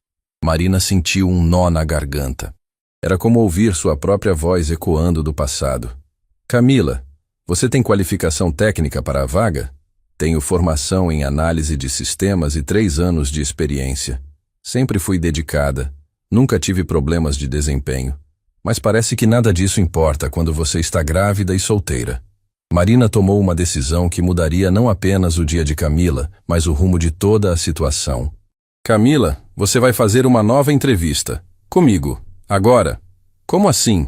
Marina sentiu um nó na garganta. Era como ouvir sua própria voz ecoando do passado. Camila, você tem qualificação técnica para a vaga? Tenho formação em análise de sistemas e 3 anos de experiência. Sempre fui dedicada. Nunca tive problemas de desempenho. Mas parece que nada disso importa quando você está grávida e solteira. Marina tomou uma decisão que mudaria não apenas o dia de Camila, mas o rumo de toda a situação. Camila, você vai fazer uma nova entrevista. Comigo. Agora. Como assim?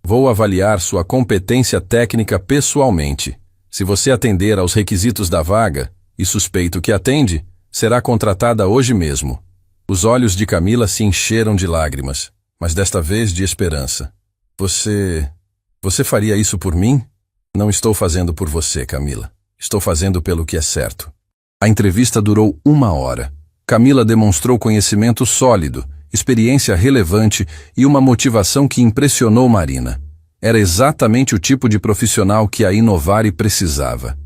Vou avaliar sua competência técnica pessoalmente. Se você atender aos requisitos da vaga, e suspeito que atende, será contratada hoje mesmo. Os olhos de Camila se encheram de lágrimas, mas desta vez de esperança. Você faria isso por mim? Não estou fazendo por você, Camila. Estou fazendo pelo que é certo. A entrevista durou 1 hora. Camila demonstrou conhecimento sólido, experiência relevante e uma motivação que impressionou Marina. Era exatamente o tipo de profissional que a Inovare precisava.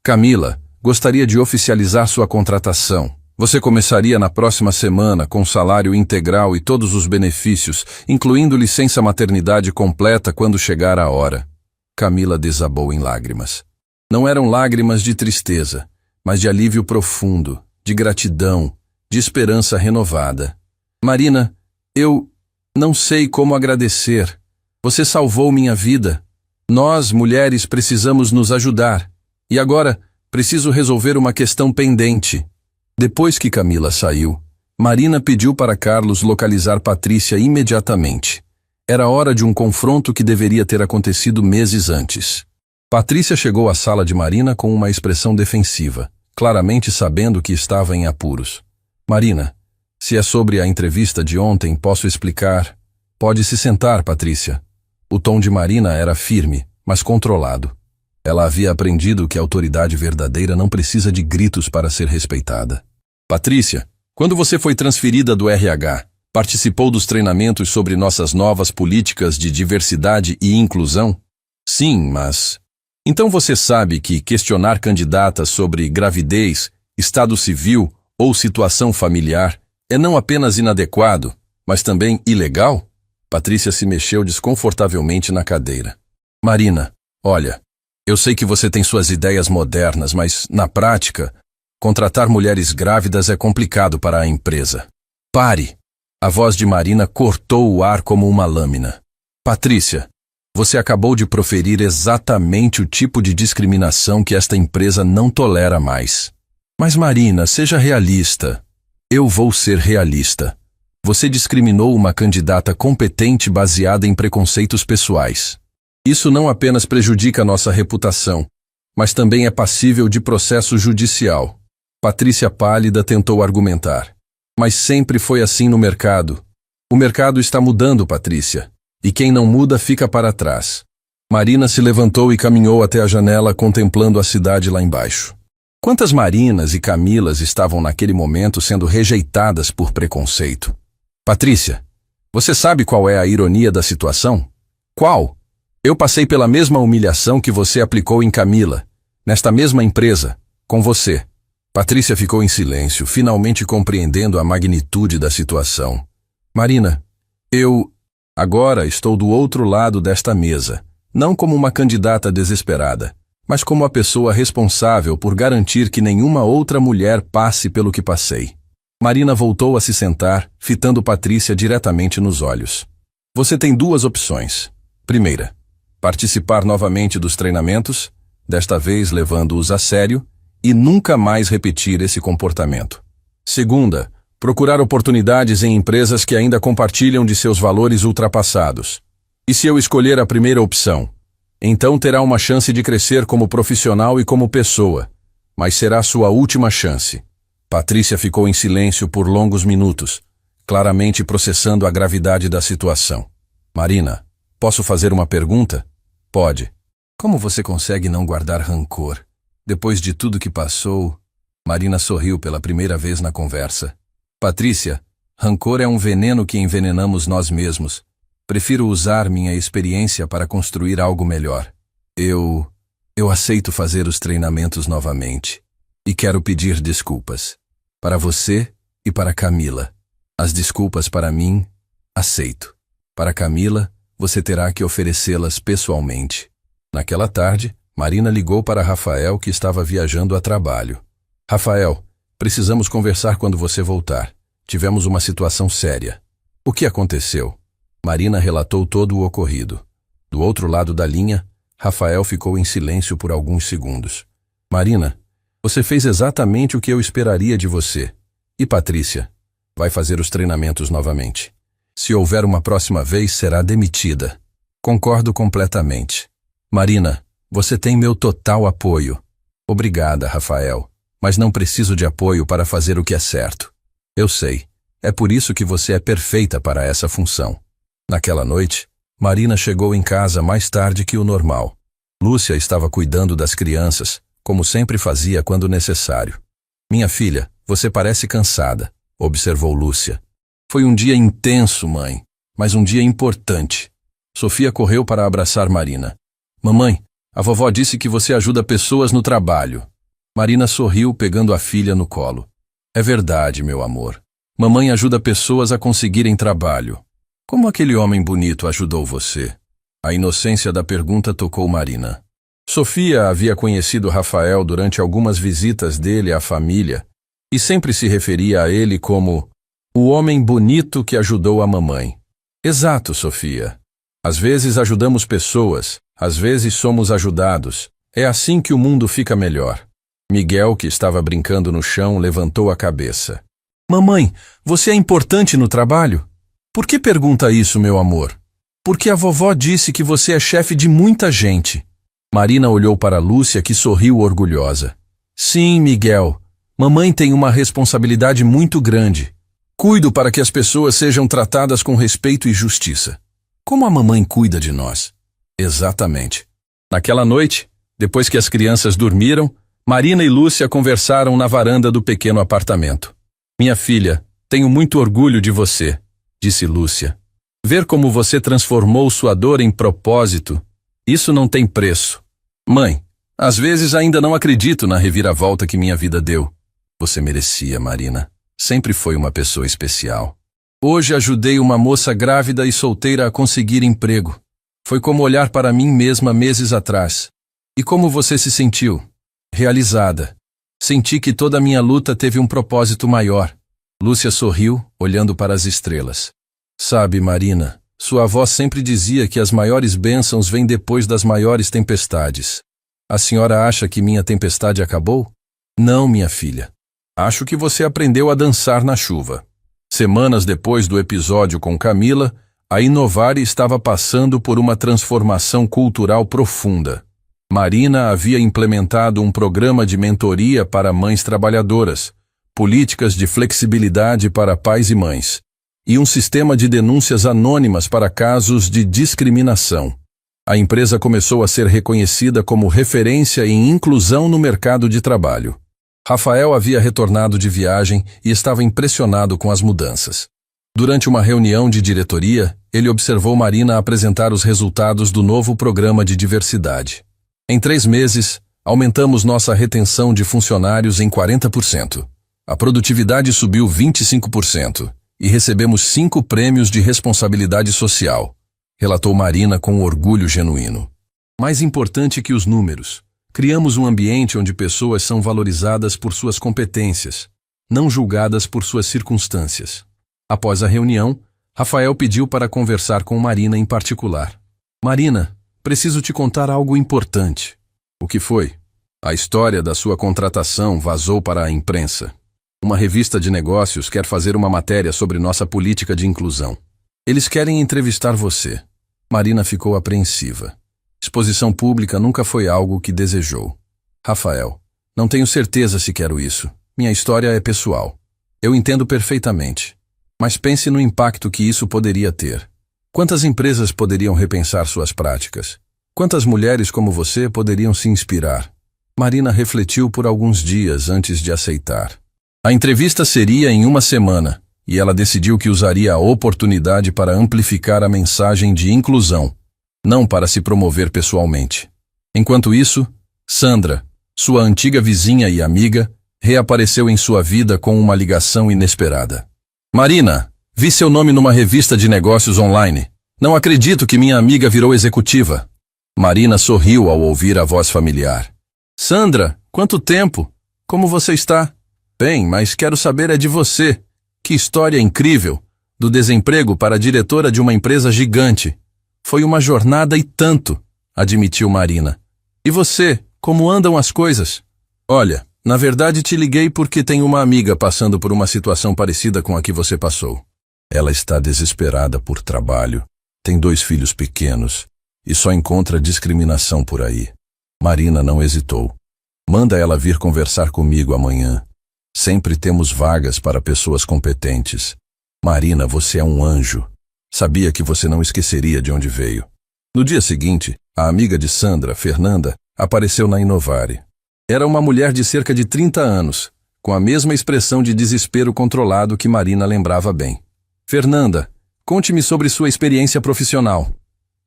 Camila, gostaria de oficializar sua contratação. Você começaria na próxima semana com salário integral e todos os benefícios, incluindo licença maternidade completa quando chegar a hora. Camila desabou em lágrimas. Não eram lágrimas de tristeza, mas de alívio profundo, de gratidão, de esperança renovada. Marina, eu não sei como agradecer. Você salvou minha vida. Nós, mulheres, precisamos nos ajudar. E agora, preciso resolver uma questão pendente. Depois que Camila saiu, Marina pediu para Carlos localizar Patrícia imediatamente. Era hora de um confronto que deveria ter acontecido meses antes. Patrícia chegou à sala de Marina com uma expressão defensiva, claramente sabendo que estava em apuros. Marina, se é sobre a entrevista de ontem, posso explicar. Pode se sentar, Patrícia. O tom de Marina era firme, mas controlado. Ela havia aprendido que a autoridade verdadeira não precisa de gritos para ser respeitada. Patrícia, quando você foi transferida do RH, participou dos treinamentos sobre nossas novas políticas de diversidade e inclusão? Sim, mas... Então você sabe que questionar candidatas sobre gravidez, estado civil ou situação familiar é não apenas inadequado, mas também ilegal? Patrícia se mexeu desconfortavelmente na cadeira. Marina, olha, eu sei que você tem suas ideias modernas, mas, na prática, contratar mulheres grávidas é complicado para a empresa. Pare! A voz de Marina cortou o ar como uma lâmina. Patrícia, você acabou de proferir exatamente o tipo de discriminação que esta empresa não tolera mais. Mas Marina, seja realista. Eu vou ser realista. Você discriminou uma candidata competente baseada em preconceitos pessoais. Isso não apenas prejudica nossa reputação, mas também é passível de processo judicial. Patrícia pálida tentou argumentar. Mas sempre foi assim no mercado. O mercado está mudando, Patrícia. E quem não muda fica para trás. Marina se levantou e caminhou até a janela contemplando a cidade lá embaixo. Quantas Marinas e Camilas estavam naquele momento sendo rejeitadas por preconceito? Patrícia, você sabe qual é a ironia da situação? Qual? Eu passei pela mesma humilhação que você aplicou em Camila, nesta mesma empresa, com você. Patrícia ficou em silêncio, finalmente compreendendo a magnitude da situação. Marina, agora estou do outro lado desta mesa, não como uma candidata desesperada, mas como a pessoa responsável por garantir que nenhuma outra mulher passe pelo que passei. Marina voltou a se sentar, fitando Patrícia diretamente nos olhos. Você tem duas opções. Primeira, participar novamente dos treinamentos, desta vez levando-os a sério, e nunca mais repetir esse comportamento. Segunda, procurar oportunidades em empresas que ainda compartilham de seus valores ultrapassados. E se eu escolher a primeira opção? Então terá uma chance de crescer como profissional e como pessoa, mas será sua última chance. Patrícia ficou em silêncio por longos minutos, claramente processando a gravidade da situação. Marina, posso fazer uma pergunta? Pode. Como você consegue não guardar rancor? Depois de tudo que passou... Marina sorriu pela primeira vez na conversa. Patrícia, rancor é um veneno que envenenamos nós mesmos. Prefiro usar minha experiência para construir algo melhor. Eu aceito fazer os treinamentos novamente. E quero pedir desculpas. Para você e para Camila. As desculpas para mim, aceito. Para Camila, você terá que oferecê-las pessoalmente. Naquela tarde, Marina ligou para Rafael, que estava viajando a trabalho. Rafael, precisamos conversar quando você voltar. Tivemos uma situação séria. O que aconteceu? Marina relatou todo o ocorrido. Do outro lado da linha, Rafael ficou em silêncio por alguns segundos. Marina, você fez exatamente o que eu esperaria de você. E Patrícia? Vai fazer os treinamentos novamente. Se houver uma próxima vez, será demitida. Concordo completamente. Marina, você tem meu total apoio. Obrigada, Rafael. Mas não preciso de apoio para fazer o que é certo. Eu sei. É por isso que você é perfeita para essa função. Naquela noite, Marina chegou em casa mais tarde que o normal. Lúcia estava cuidando das crianças, como sempre fazia quando necessário. Minha filha, você parece cansada, observou Lúcia. Foi um dia intenso, mãe, mas um dia importante. Sofia correu para abraçar Marina. Mamãe, a vovó disse que você ajuda pessoas no trabalho. Marina sorriu, pegando a filha no colo. É verdade, meu amor. Mamãe ajuda pessoas a conseguirem trabalho. Como aquele homem bonito ajudou você? A inocência da pergunta tocou Marina. Sofia havia conhecido Rafael durante algumas visitas dele à família e sempre se referia a ele como o homem bonito que ajudou a mamãe. Exato, Sofia. Às vezes ajudamos pessoas, às vezes somos ajudados. É assim que o mundo fica melhor. Miguel, que estava brincando no chão, levantou a cabeça. Mamãe, você é importante no trabalho? Por que pergunta isso, meu amor? Porque a vovó disse que você é chefe de muita gente. Marina olhou para Lúcia, que sorriu orgulhosa. Sim, Miguel. Mamãe tem uma responsabilidade muito grande. Cuido para que as pessoas sejam tratadas com respeito e justiça. Como a mamãe cuida de nós? Exatamente. Naquela noite, depois que as crianças dormiram, Marina e Lúcia conversaram na varanda do pequeno apartamento. Minha filha, tenho muito orgulho de você, disse Lúcia. Ver como você transformou sua dor em propósito, isso não tem preço. Mãe, às vezes ainda não acredito na reviravolta que minha vida deu. Você merecia, Marina. Sempre foi uma pessoa especial. Hoje ajudei uma moça grávida e solteira a conseguir emprego. Foi como olhar para mim mesma meses atrás. E como você se sentiu? Realizada. Senti que toda a minha luta teve um propósito maior. Lúcia sorriu, olhando para as estrelas. Sabe, Marina, sua avó sempre dizia que as maiores bênçãos vêm depois das maiores tempestades. A senhora acha que minha tempestade acabou? Não, minha filha. Acho que você aprendeu a dançar na chuva. Semanas depois do episódio com Camila, A Inovari estava passando por uma transformação cultural profunda. Marina havia implementado um programa de mentoria para mães trabalhadoras, políticas de flexibilidade para pais e mães, e um sistema de denúncias anônimas para casos de discriminação. A empresa começou a ser reconhecida como referência em inclusão no mercado de trabalho. Rafael havia retornado de viagem e estava impressionado com as mudanças. Durante uma reunião de diretoria, ele observou Marina apresentar os resultados do novo programa de diversidade. Em 3 meses, aumentamos nossa retenção de funcionários em 40%. A produtividade subiu 25% e recebemos 5 prêmios de responsabilidade social, relatou Marina com orgulho genuíno. Mais importante que os números, criamos um ambiente onde pessoas são valorizadas por suas competências, não julgadas por suas circunstâncias. Após a reunião, Rafael pediu para conversar com Marina em particular. Marina, preciso te contar algo importante. O que foi? A história da sua contratação vazou para a imprensa. Uma revista de negócios quer fazer uma matéria sobre nossa política de inclusão. Eles querem entrevistar você. Marina ficou apreensiva. Exposição pública nunca foi algo que desejou. Rafael, não tenho certeza se quero isso. Minha história é pessoal. Eu entendo perfeitamente. Mas pense no impacto que isso poderia ter. Quantas empresas poderiam repensar suas práticas? Quantas mulheres como você poderiam se inspirar? Marina refletiu por alguns dias antes de aceitar. A entrevista seria em 1 semana, e ela decidiu que usaria a oportunidade para amplificar a mensagem de inclusão, não para se promover pessoalmente. Enquanto isso, Sandra, sua antiga vizinha e amiga, reapareceu em sua vida com uma ligação inesperada. Marina, vi seu nome numa revista de negócios online. Não acredito que minha amiga virou executiva. Marina sorriu ao ouvir a voz familiar. Sandra, quanto tempo? Como você está? Bem, mas quero saber é de você. Que história incrível! Do desemprego para a diretora de uma empresa gigante. Foi uma jornada e tanto, admitiu Marina. E você, como andam as coisas? Olha, na verdade te liguei porque tenho uma amiga passando por uma situação parecida com a que você passou. Ela está desesperada por trabalho, tem 2 filhos pequenos e só encontra discriminação por aí. Marina não hesitou. Manda ela vir conversar comigo amanhã. Sempre temos vagas para pessoas competentes. Marina, você é um anjo. Sabia que você não esqueceria de onde veio. No dia seguinte, a amiga de Sandra, Fernanda, apareceu na Inovari. Era uma mulher de cerca de 30 anos, com a mesma expressão de desespero controlado que Marina lembrava bem. Fernanda, conte-me sobre sua experiência profissional,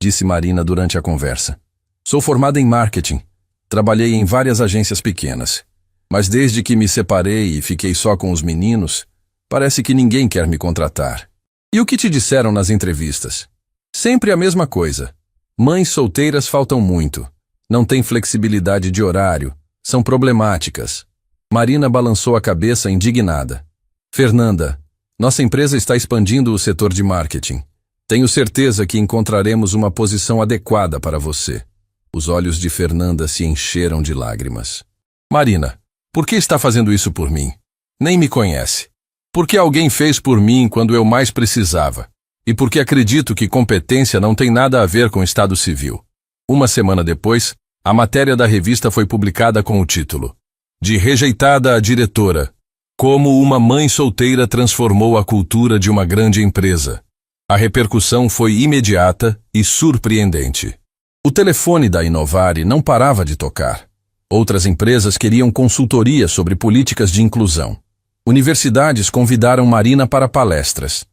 disse Marina durante a conversa. Sou formada em marketing. Trabalhei em várias agências pequenas. Mas desde que me separei e fiquei só com os meninos, parece que ninguém quer me contratar. E o que te disseram nas entrevistas? Sempre a mesma coisa. Mães solteiras faltam muito. Não têm flexibilidade de horário. São problemáticas. Marina balançou a cabeça indignada. Fernanda, nossa empresa está expandindo o setor de marketing. Tenho certeza que encontraremos uma posição adequada para você. Os olhos de Fernanda se encheram de lágrimas. Marina, por que está fazendo isso por mim? Nem me conhece. Porque alguém fez por mim quando eu mais precisava. E porque acredito que competência não tem nada a ver com estado civil. 1 semana depois, a matéria da revista foi publicada com o título De rejeitada a diretora, como uma mãe solteira transformou a cultura de uma grande empresa. A repercussão foi imediata e surpreendente. O telefone da Inovari não parava de tocar. Outras empresas queriam consultoria sobre políticas de inclusão. Universidades convidaram Marina para palestras.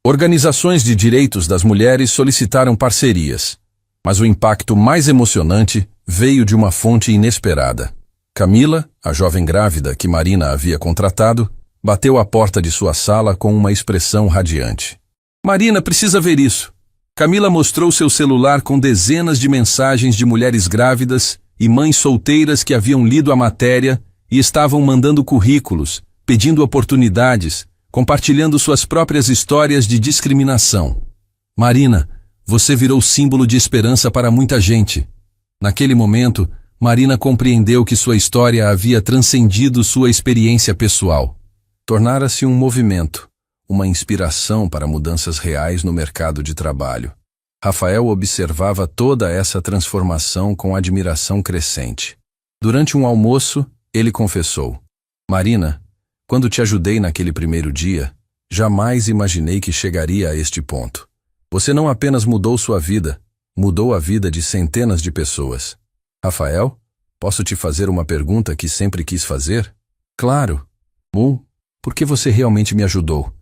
Organizações de direitos das mulheres solicitaram parcerias. Mas o impacto mais emocionante veio de uma fonte inesperada. Camila, a jovem grávida que Marina havia contratado, bateu à porta de sua sala com uma expressão radiante. Marina precisa ver isso. Camila mostrou seu celular com dezenas de mensagens de mulheres grávidas e mães solteiras que haviam lido a matéria e estavam mandando currículos, pedindo oportunidades, compartilhando suas próprias histórias de discriminação. Marina, você virou símbolo de esperança para muita gente. Naquele momento, Marina compreendeu que sua história havia transcendido sua experiência pessoal. Tornara-se um movimento, uma inspiração para mudanças reais no mercado de trabalho. Rafael observava toda essa transformação com admiração crescente. Durante um almoço, ele confessou: Marina, quando te ajudei naquele primeiro dia, jamais imaginei que chegaria a este ponto. Você não apenas mudou sua vida, mudou a vida de centenas de pessoas. Rafael, posso te fazer uma pergunta que sempre quis fazer? Claro. Por que você realmente me ajudou?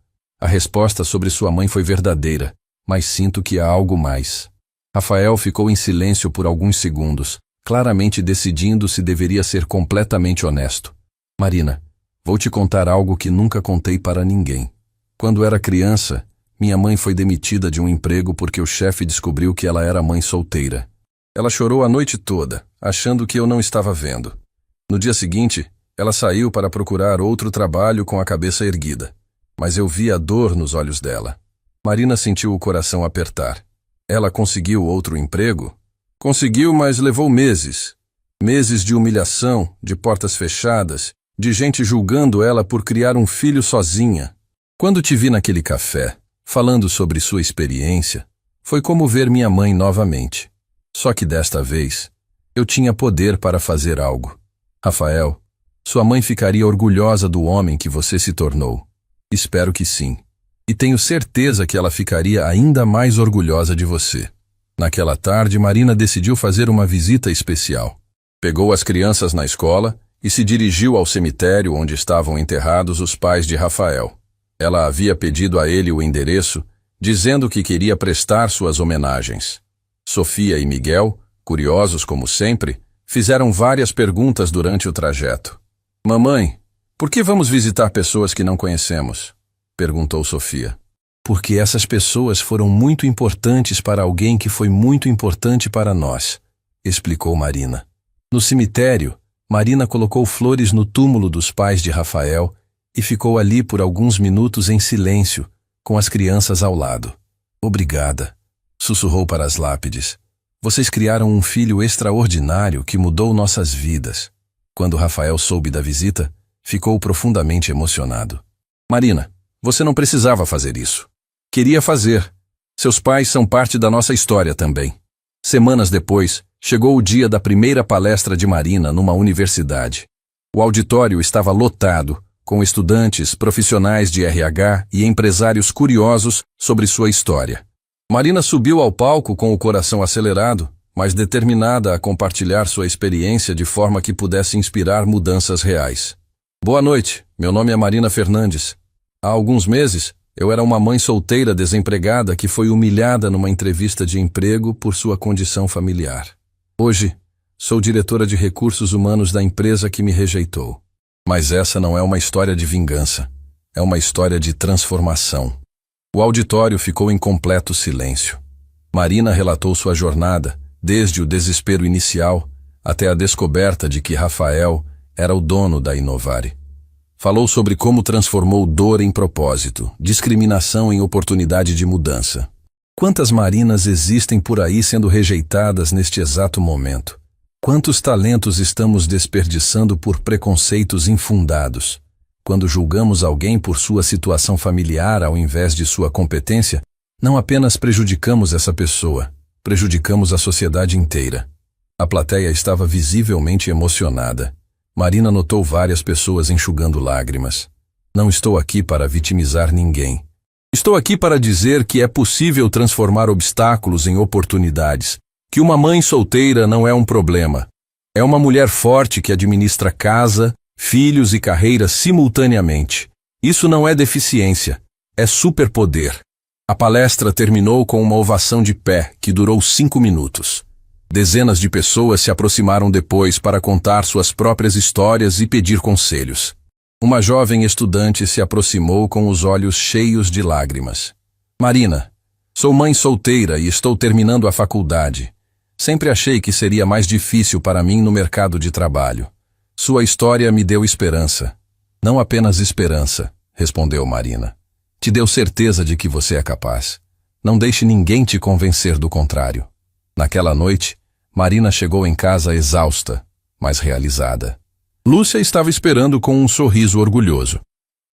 A resposta sobre sua mãe foi verdadeira, mas sinto que há algo mais. Rafael ficou em silêncio por alguns segundos, claramente decidindo se deveria ser completamente honesto. Marina, vou te contar algo que nunca contei para ninguém. Quando era criança, minha mãe foi demitida de um emprego porque o chefe descobriu que ela era mãe solteira. Ela chorou a noite toda, achando que eu não estava vendo. No dia seguinte, ela saiu para procurar outro trabalho com a cabeça erguida, mas eu vi a dor nos olhos dela. Marina sentiu o coração apertar. Ela conseguiu outro emprego? Conseguiu, mas levou meses. Meses de humilhação, de portas fechadas, de gente julgando ela por criar um filho sozinha. Quando te vi naquele café, falando sobre sua experiência, foi como ver minha mãe novamente. Só que desta vez, eu tinha poder para fazer algo. Rafael, sua mãe ficaria orgulhosa do homem que você se tornou. Espero que sim. E tenho certeza que ela ficaria ainda mais orgulhosa de você. Naquela tarde, Marina decidiu fazer uma visita especial. Pegou as crianças na escola e se dirigiu ao cemitério onde estavam enterrados os pais de Rafael. Ela havia pedido a ele o endereço, dizendo que queria prestar suas homenagens. Sofia e Miguel, curiosos como sempre, fizeram várias perguntas durante o trajeto. Mamãe, por que vamos visitar pessoas que não conhecemos? Perguntou Sofia. Porque essas pessoas foram muito importantes para alguém que foi muito importante para nós, explicou Marina. No cemitério, Marina colocou flores no túmulo dos pais de Rafael e ficou ali por alguns minutos em silêncio, com as crianças ao lado. Obrigada, sussurrou para as lápides. Vocês criaram um filho extraordinário que mudou nossas vidas. Quando Rafael soube da visita, ficou profundamente emocionado. Marina, você não precisava fazer isso. Queria fazer. Seus pais são parte da nossa história também. Semanas depois, chegou o dia da primeira palestra de Marina numa universidade. O auditório estava lotado, com estudantes, profissionais de RH e empresários curiosos sobre sua história. Marina subiu ao palco com o coração acelerado, mas determinada a compartilhar sua experiência de forma que pudesse inspirar mudanças reais. Boa noite, meu nome é Marina Fernandes. Há alguns meses, eu era uma mãe solteira desempregada que foi humilhada numa entrevista de emprego por sua condição familiar. Hoje, sou diretora de recursos humanos da empresa que me rejeitou. Mas essa não é uma história de vingança, é uma história de transformação. O auditório ficou em completo silêncio. Marina relatou sua jornada, desde o desespero inicial até a descoberta de que Rafael era o dono da Inovare. Falou sobre como transformou dor em propósito, discriminação em oportunidade de mudança. Quantas Marinas existem por aí sendo rejeitadas neste exato momento? Quantos talentos estamos desperdiçando por preconceitos infundados? Quando julgamos alguém por sua situação familiar ao invés de sua competência, não apenas prejudicamos essa pessoa, prejudicamos a sociedade inteira. A plateia estava visivelmente emocionada. Marina notou várias pessoas enxugando lágrimas. Não estou aqui para vitimizar ninguém. Estou aqui para dizer que é possível transformar obstáculos em oportunidades, que uma mãe solteira não é um problema. É uma mulher forte que administra casa, filhos e carreira simultaneamente. Isso não é deficiência, é superpoder. A palestra terminou com uma ovação de pé que durou 5 minutos. Dezenas de pessoas se aproximaram depois para contar suas próprias histórias e pedir conselhos. Uma jovem estudante se aproximou com os olhos cheios de lágrimas. Marina, sou mãe solteira e estou terminando a faculdade. Sempre achei que seria mais difícil para mim no mercado de trabalho. Sua história me deu esperança. Não apenas esperança, respondeu Marina. Te deu certeza de que você é capaz. Não deixe ninguém te convencer do contrário. Naquela noite, Marina chegou em casa exausta, mas realizada. Lúcia estava esperando com um sorriso orgulhoso.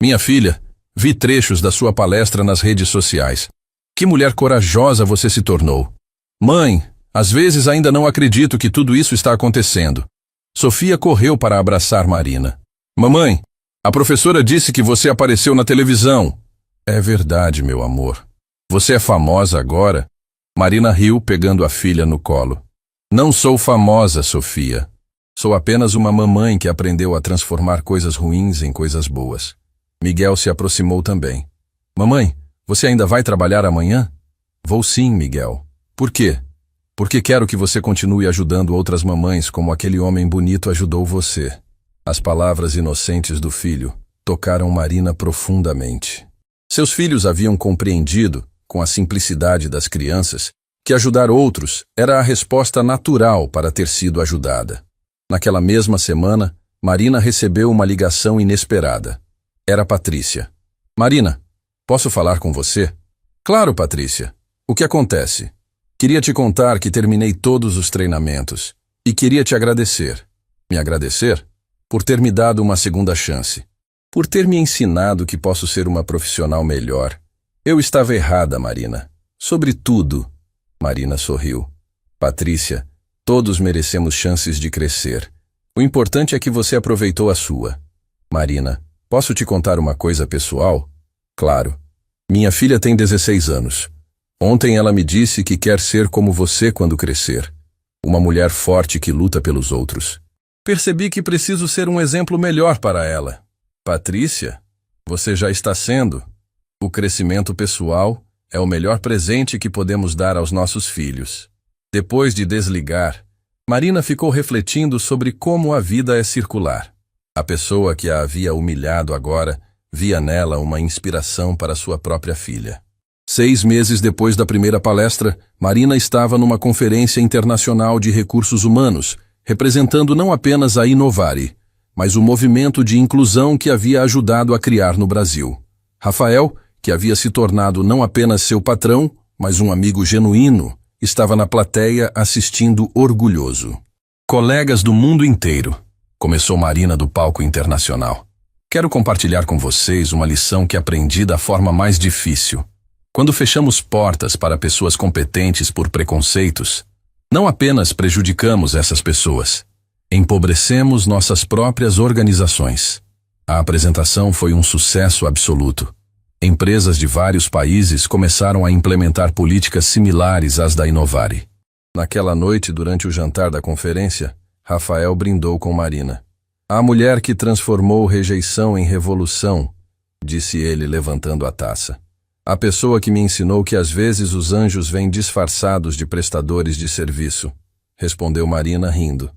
Minha filha, Vi trechos da sua palestra nas redes sociais. Que mulher corajosa você se tornou. Mãe, às vezes ainda não acredito que tudo isso está acontecendo. Sofia correu para abraçar Marina. Mamãe, a professora disse que você apareceu na televisão. É verdade, meu amor. Você é famosa agora? Marina riu, pegando a filha no colo. Não sou famosa, Sofia. Sou apenas uma mamãe que aprendeu a transformar coisas ruins em coisas boas. Miguel se aproximou também. Mamãe, você ainda vai trabalhar amanhã? Vou sim, Miguel. Por quê? Porque quero que você continue ajudando outras mamães como aquele homem bonito ajudou você. As palavras inocentes do filho tocaram Marina profundamente. Seus filhos haviam compreendido, com a simplicidade das crianças, que ajudar outros era a resposta natural para ter sido ajudada. Naquela mesma semana, Marina recebeu uma ligação inesperada. Era Patrícia. Marina, posso falar com você? Claro, Patrícia. O que acontece? Queria te contar que terminei todos os treinamentos e queria te agradecer. Me agradecer? Por ter me dado uma segunda chance. Por ter me ensinado que posso ser uma profissional melhor. Eu estava errada, Marina. Sobre tudo. Marina sorriu. Patrícia, todos merecemos chances de crescer. O importante é que você aproveitou a sua. Marina, posso te contar uma coisa pessoal? Claro. Minha filha tem 16 anos. Ontem ela me disse que quer ser como você quando crescer. Uma mulher forte que luta pelos outros. Percebi que preciso ser um exemplo melhor para ela. Patrícia, você já está sendo. O crescimento pessoal é o melhor presente que podemos dar aos nossos filhos. Depois de desligar, Marina ficou refletindo sobre como a vida é circular. A pessoa que a havia humilhado agora via nela uma inspiração para sua própria filha. 6 meses depois da primeira palestra, Marina estava numa conferência internacional de recursos humanos, representando não apenas a Inovare, mas o movimento de inclusão que havia ajudado a criar no Brasil. Rafael, que havia se tornado não apenas seu patrão, mas um amigo genuíno, estava na plateia assistindo orgulhoso. Colegas do mundo inteiro, começou Marina do palco internacional. Quero compartilhar com vocês uma lição que aprendi da forma mais difícil. Quando fechamos portas para pessoas competentes por preconceitos, não apenas prejudicamos essas pessoas, empobrecemos nossas próprias organizações. A apresentação foi um sucesso absoluto. Empresas de vários países começaram a implementar políticas similares às da Inovare. Naquela noite, durante o jantar da conferência, Rafael brindou com Marina. A mulher que transformou rejeição em revolução, disse ele levantando a taça. A pessoa que me ensinou que às vezes os anjos vêm disfarçados de prestadores de serviço, respondeu Marina rindo.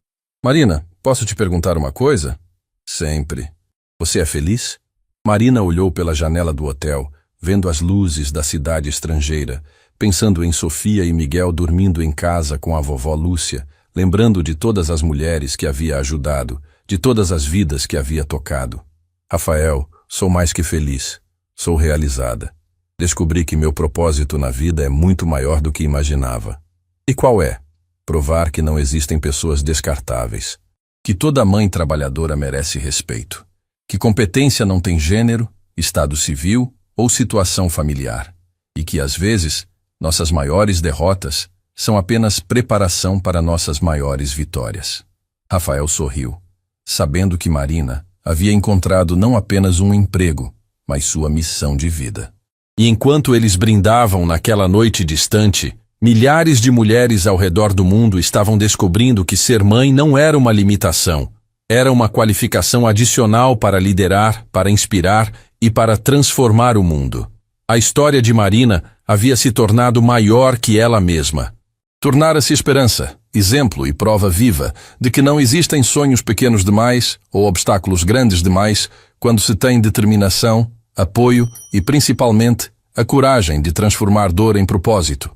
Marina, posso te perguntar uma coisa? Sempre. Você é feliz? Marina olhou pela janela do hotel, vendo as luzes da cidade estrangeira, pensando em Sofia e Miguel dormindo em casa com a vovó Lúcia, lembrando de todas as mulheres que havia ajudado, de todas as vidas que havia tocado. Rafael, sou mais que feliz. Sou realizada. Descobri que meu propósito na vida é muito maior do que imaginava. E qual é? Provar que não existem pessoas descartáveis. Que toda mãe trabalhadora merece respeito. Que competência não tem gênero, estado civil ou situação familiar. E que, às vezes, nossas maiores derrotas são apenas preparação para nossas maiores vitórias. Rafael sorriu, sabendo que Marina havia encontrado não apenas um emprego, mas sua missão de vida. E enquanto eles brindavam naquela noite distante, milhares de mulheres ao redor do mundo estavam descobrindo que ser mãe não era uma limitação, era uma qualificação adicional para liderar, para inspirar e para transformar o mundo. A história de Marina havia se tornado maior que ela mesma. Tornara-se esperança, exemplo e prova viva de que não existem sonhos pequenos demais ou obstáculos grandes demais quando se tem determinação, apoio e, principalmente, a coragem de transformar dor em propósito.